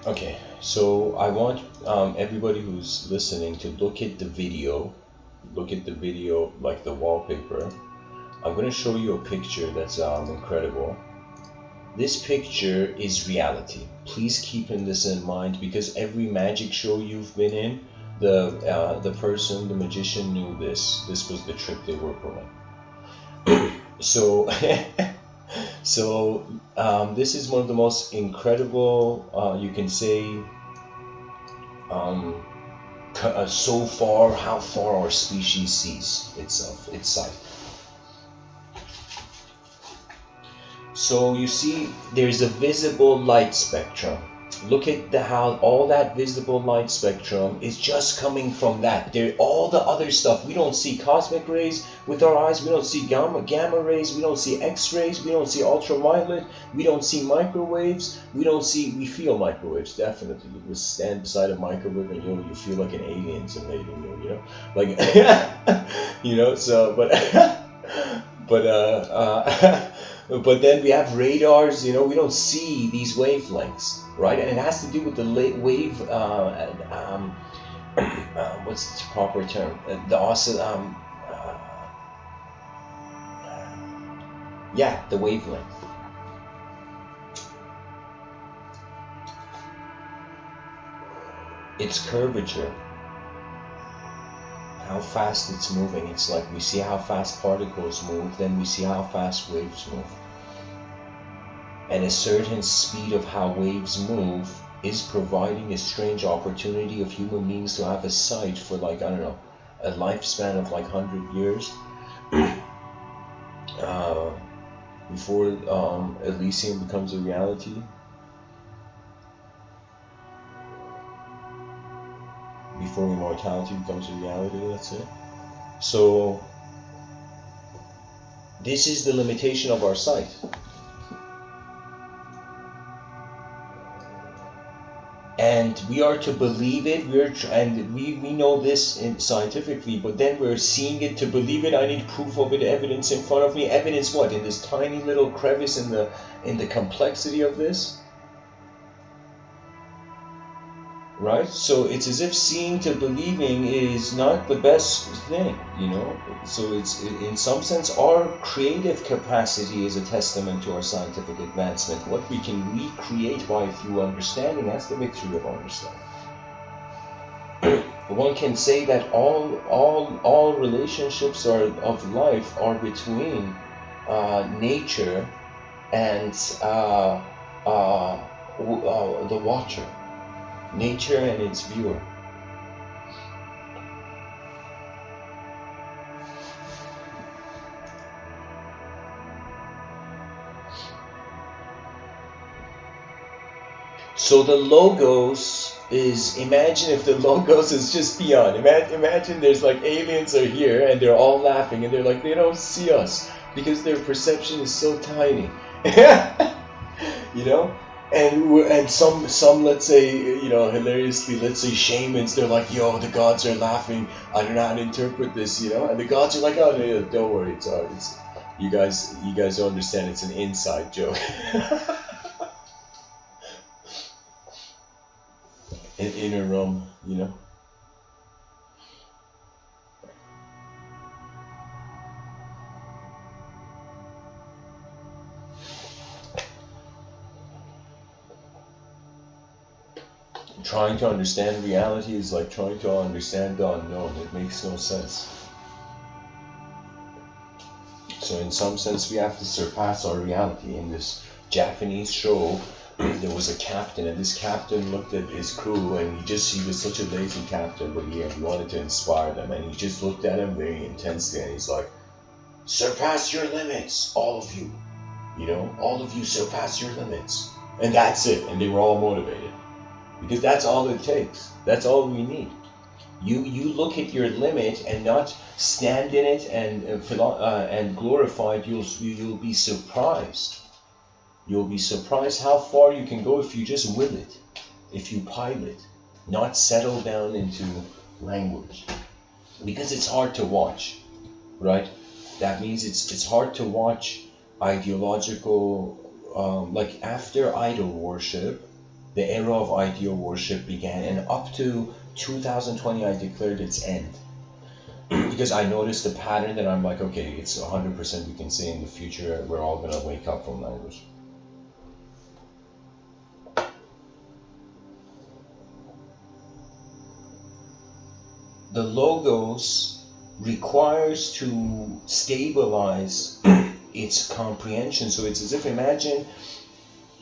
Okay, so I want everybody who's listening to look at the video like the wallpaper. I'm going to show you a picture that's incredible. This picture is reality. Please keep this in mind, because every magic show you've been in, the person, the magician knew this. This was the trick they were pulling. So this is one of the most incredible, you can say, so far, how far our species sees itself, its sight. So you see, there's a visible light spectrum. Look at how all that visible light spectrum is just coming from that. All the other stuff, we don't see cosmic rays with our eyes, we don't see gamma rays, we don't see X-rays, we don't see ultraviolet, we don't see microwaves, we feel microwaves, definitely. You would stand beside a microwave and you feel like an alien's invading you, you know? Like, you know, so, but then we have radars, you know, we don't see these wavelengths, right? And it has to do with the wave, what's the proper term? The wavelength. Its curvature. How fast it's moving. It's like we see how fast particles move, then we see how fast waves move. And a certain speed of how waves move is providing a strange opportunity of human beings to have a sight for, like, I don't know, a lifespan of like 100 years before Elysium becomes a reality. Before immortality becomes a reality, let's say. So this is the limitation of our sight. And we are to believe it. We know this scientifically, but then we're seeing it to believe it. I need proof of it, evidence in front of me. Evidence what? In this tiny little crevice in the complexity of this. Right? So it's as if seeing to believing is not the best thing, you know? So it's, in some sense, our creative capacity is a testament to our scientific advancement. What we can recreate through understanding, that's the victory of understanding. One can say that all relationships of life are between nature and the watcher, nature and its viewer. So the logos is, imagine if the logos is just beyond. Imagine there's like aliens are here and they're all laughing and they're like, they don't see us because their perception is so tiny. You know? And some let's say, you know, hilariously, let's say shamans, they're like, yo, the gods are laughing, I don't know how to interpret this, you know? And the gods are like, oh no, don't worry, it's you guys don't understand, it's an inside joke. An inner realm, you know. Trying to understand reality is like trying to understand the unknown. It makes no sense. So in some sense we have to surpass our reality. In this Japanese show, there was a captain, and this captain looked at his crew, and he was such a lazy captain, but he wanted to inspire them, and he just looked at them very intensely, and he's like, surpass your limits, all of you, you know, all of you surpass your limits, and that's it. And they were all motivated, because that's all it takes, that's all we need. You look at your limit and not stand in it and glorify it, you'll be surprised. You'll be surprised how far you can go if you just will it, if you pilot, not settle down into language. Because it's hard to watch, right? That means it's hard to watch ideological, like after idol worship, the era of idol worship began, and up to 2020 I declared its end. Because I noticed a pattern that I'm like, okay, it's 100% we can say in the future we're all gonna wake up from language. The logos requires to stabilize its comprehension. So it's as if, imagine,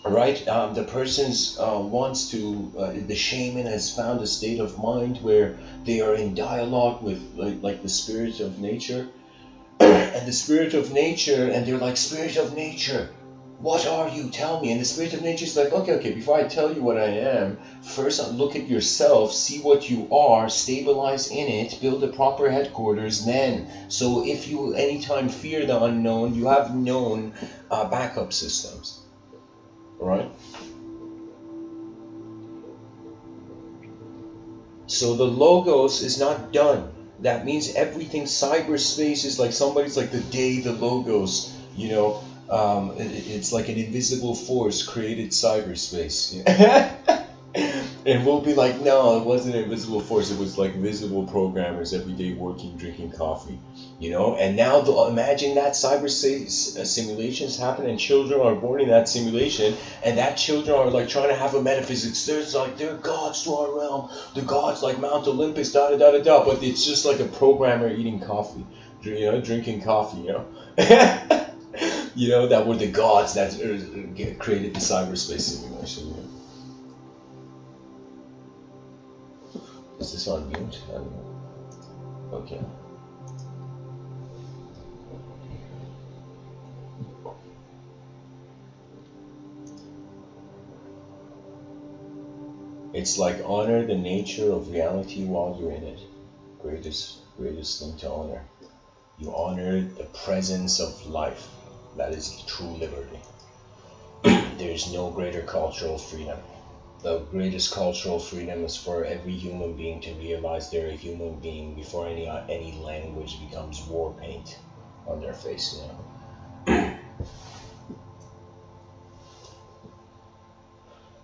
right, the person's wants to, the shaman has found a state of mind where they are in dialogue with like the spirit of nature, and the spirit of nature, and they're like, spirit of nature, what are you? Tell me. And the spirit of nature is like, okay, before I tell you what I am, first look at yourself, see what you are, stabilize in it, build a proper headquarters, then. So if you anytime fear the unknown, you have known backup systems. Right? So the logos is not done. That means everything cyberspace is like, somebody's like, the day the logos, you know, it's like an invisible force created cyberspace. And we'll be like, no, it wasn't an invisible force, it was like visible programmers every day working, drinking coffee, you know. And now imagine that cyberspace simulations happen, and children are born in that simulation, and that children are like trying to have a metaphysics. There's like, they're gods to our realm, the gods like Mount Olympus, da da da da da, but it's just like a programmer eating coffee, you know, drinking coffee, you know. You know, that were the gods that created the cyberspace simulation, you know. Is this on mute? I don't know. Okay. It's like, honor the nature of reality while you're in it. Greatest thing to honor. You honor the presence of life. That is true liberty. There is no greater cultural freedom. The greatest cultural freedom is for every human being to realize they're a human being before any language becomes war paint on their face, you know.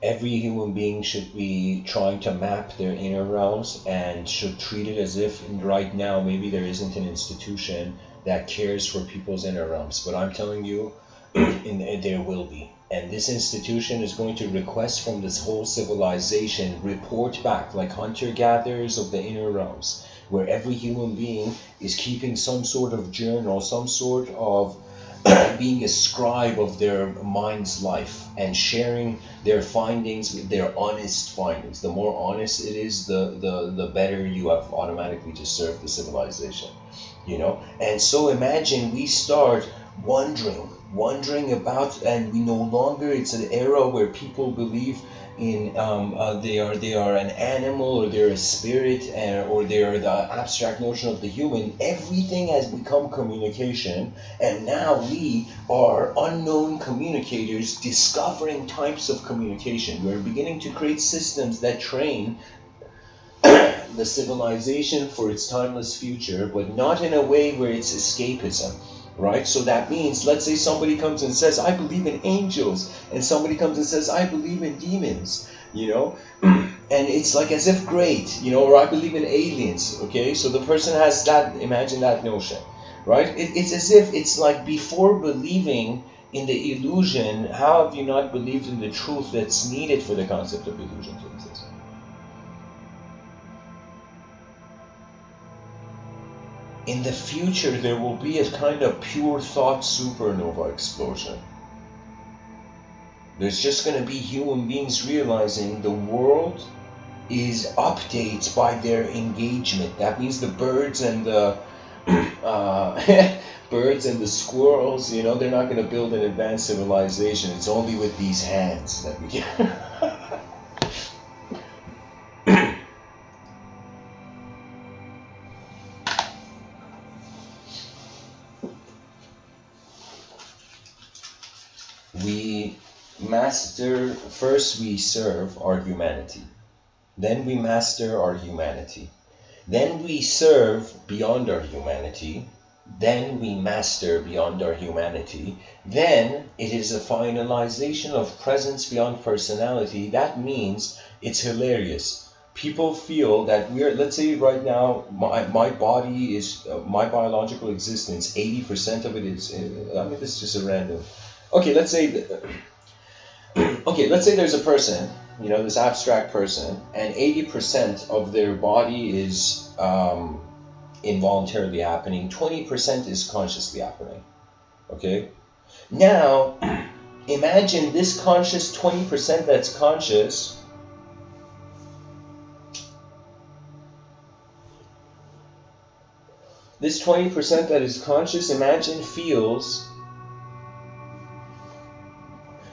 Every human being should be trying to map their inner realms and should treat it as if right now maybe there isn't an institution that cares for people's inner realms. But I'm telling you, there will be. And this institution is going to request from this whole civilization, report back like hunter-gatherers of the inner realms, where every human being is keeping some sort of journal, some sort of being a scribe of their mind's life and sharing their findings, their honest findings. The more honest it is, the better you have automatically just served the civilization, you know. And so imagine we start wondering about, and we no longer, it's an era where people believe in they are an animal, or they're a spirit, or they're the abstract notion of the human. Everything has become communication, and now we are unknown communicators discovering types of communication. We're beginning to create systems that train the civilization for its timeless future, but not in a way where it's escapism. Right? So that means, let's say somebody comes and says, I believe in angels, and somebody comes and says, I believe in demons, you know, and it's like as if great, you know, or I believe in aliens, okay? So the person has that, imagine that notion, right? It's as if it's like, before believing in the illusion, how have you not believed in the truth that's needed for the concept of illusion to exist? In the future, there will be a kind of pure thought supernova explosion. There's just going to be human beings realizing the world is updates by their engagement. That means the birds and the birds and the squirrels, you know, they're not going to build an advanced civilization. It's only with these hands that we can. We master, first we serve our humanity, then we master our humanity, then we serve beyond our humanity, then we master beyond our humanity, then it is a finalization of presence beyond personality. That means it's hilarious. People feel that we're, let's say right now, my body is, my biological existence, 80% of it is, I mean, this is just a random. Okay, let's say, there's a person, you know, this abstract person, and 80% of their body is involuntarily happening, 20% is consciously happening, okay? Now, imagine this conscious 20% that's conscious this 20% that is conscious, imagine feels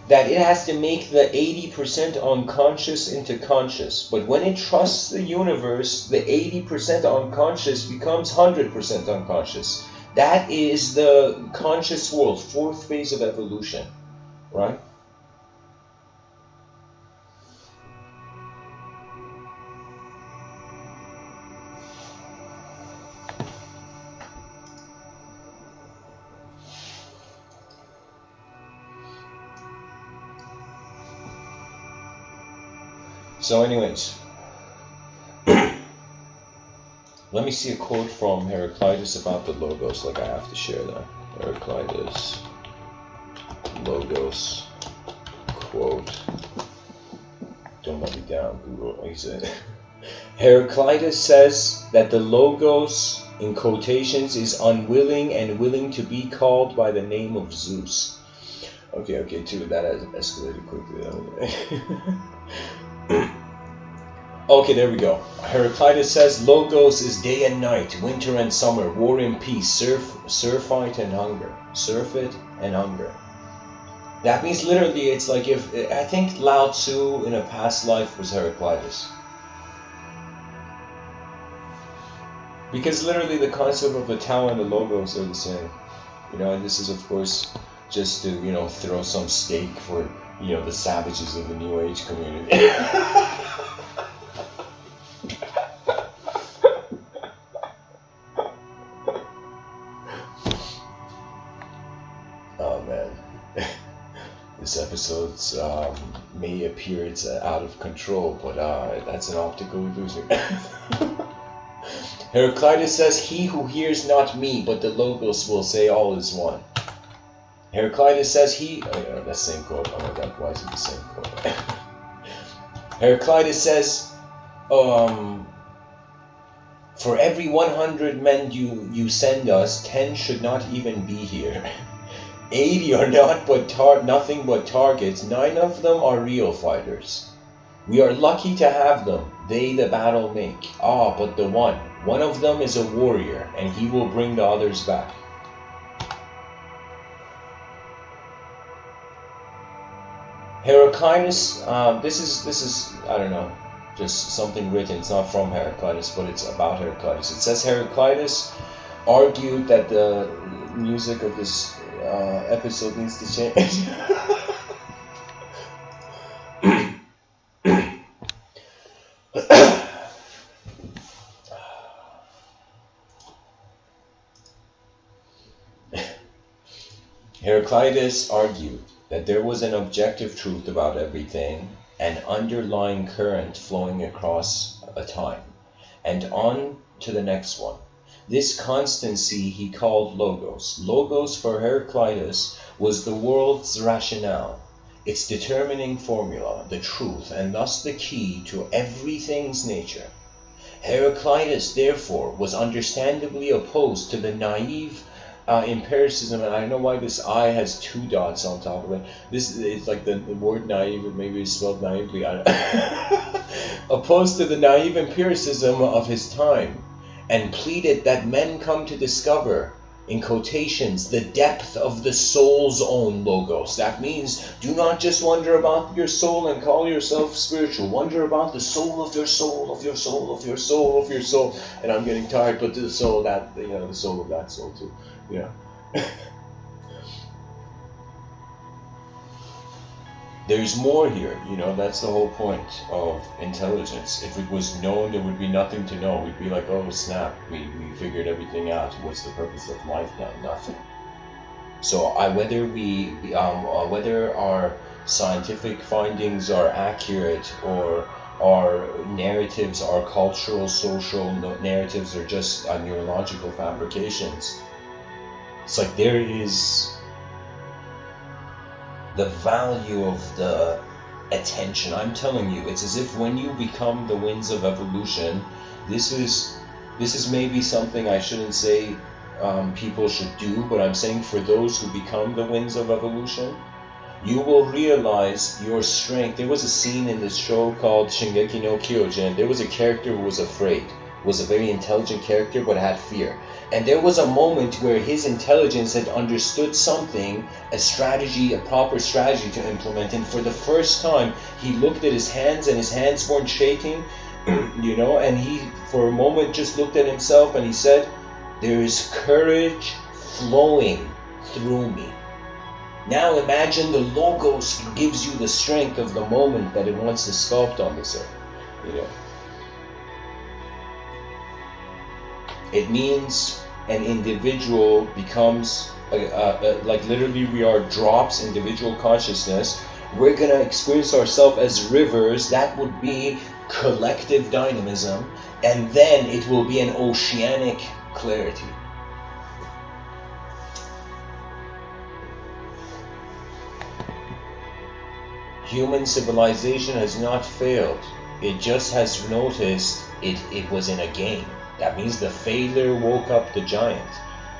that it has to make the 80% unconscious into conscious. But when it trusts the universe, the 80% unconscious becomes 100% unconscious. That is the conscious world, fourth phase of evolution, right? So anyways, let me see a quote from Heraclitus about the logos, like I have to share that. Heraclitus, logos, quote. Don't let me down, Google. He said, Heraclitus says that the logos, in quotations, is unwilling and willing to be called by the name of Zeus. Okay, too, that has escalated quickly. Okay, there we go. Heraclitus says, Logos is day and night, winter and summer, war and peace, surfeit and hunger. Surfeit and hunger. That means literally, it's like if, I think Lao Tzu in a past life was Heraclitus. Because literally the concept of the Tao and the Logos are the same. You know, and this is of course just to, you know, throw some stake for, you know, the savages of the New Age community. Oh man, this episode may appear it's out of control, but that's an optical illusion. Heraclitus says, he who hears not me, but the Logos will say all is one. Heraclitus says that same quote, oh my god, why is it the same quote? Heraclitus says, for every 100 men you send us, 10 should not even be here. 80 are nothing but targets. 9 of them are real fighters. We are lucky to have them. They the battle make. Ah, but the one of them is a warrior, and he will bring the others back. Heraclitus, this is I don't know, just something written. It's not from Heraclitus, but it's about Heraclitus. It says Heraclitus argued that the music of this episode needs to change. Heraclitus argued that there was an objective truth about everything, an underlying current flowing across a time, and on to the next one. This constancy he called logos. Logos for Heraclitus was the world's rationale, its determining formula, the truth, and thus the key to everything's nature. Heraclitus, therefore, was understandably opposed to the naive empiricism, and I don't know why this I has 2 dots on top of it. This is like the word naive, maybe it's spelled naively. Opposed to the naive empiricism of his time, and pleaded that men come to discover, in quotations, the depth of the soul's own logos. That means, do not just wonder about your soul and call yourself spiritual. Wonder about the soul of your soul, of your soul, of your soul, of your soul. And I'm getting tired, but the soul that, the soul of that soul too. Yeah. There's more here, that's the whole point of intelligence. If it was known, there would be nothing to know. We'd be like, oh snap, we figured everything out. What's the purpose of life now? Nothing. So whether our scientific findings are accurate, or our narratives, our cultural, social narratives are just neurological fabrications, it's like there is the value of the attention. I'm telling you, it's as if when you become the winds of evolution, this is maybe something I shouldn't say people should do, but I'm saying for those who become the winds of evolution, you will realize your strength. There was a scene in this show called Shingeki no Kyojin. There was a character who was afraid, was a very intelligent character but had fear. And there was a moment where his intelligence had understood something, a strategy, a proper strategy to implement. And for the first time, he looked at his hands, and his hands weren't shaking, and he, for a moment, just looked at himself and he said, there is courage flowing through me. Now imagine the logos gives you the strength of the moment that it wants to sculpt on this earth. It means an individual becomes, like literally we are drops, individual consciousness. We're going to experience ourselves as rivers. That would be collective dynamism. And then it will be an oceanic clarity. Human civilization has not failed. It just has noticed it was in a game. That means the failure woke up the giant.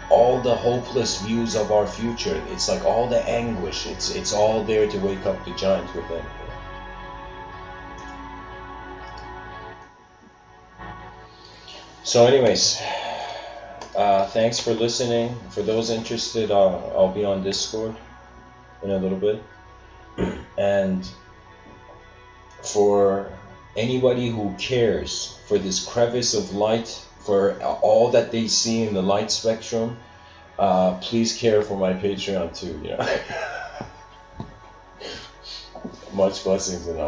All the hopeless views of our future, it's like all the anguish, it's all there to wake up the giant within. So anyways, thanks for listening. For those interested, I'll be on Discord in a little bit. And for anybody who cares for this crevice of light, for all that they see in the light spectrum, please care for my Patreon too. Much blessings and all.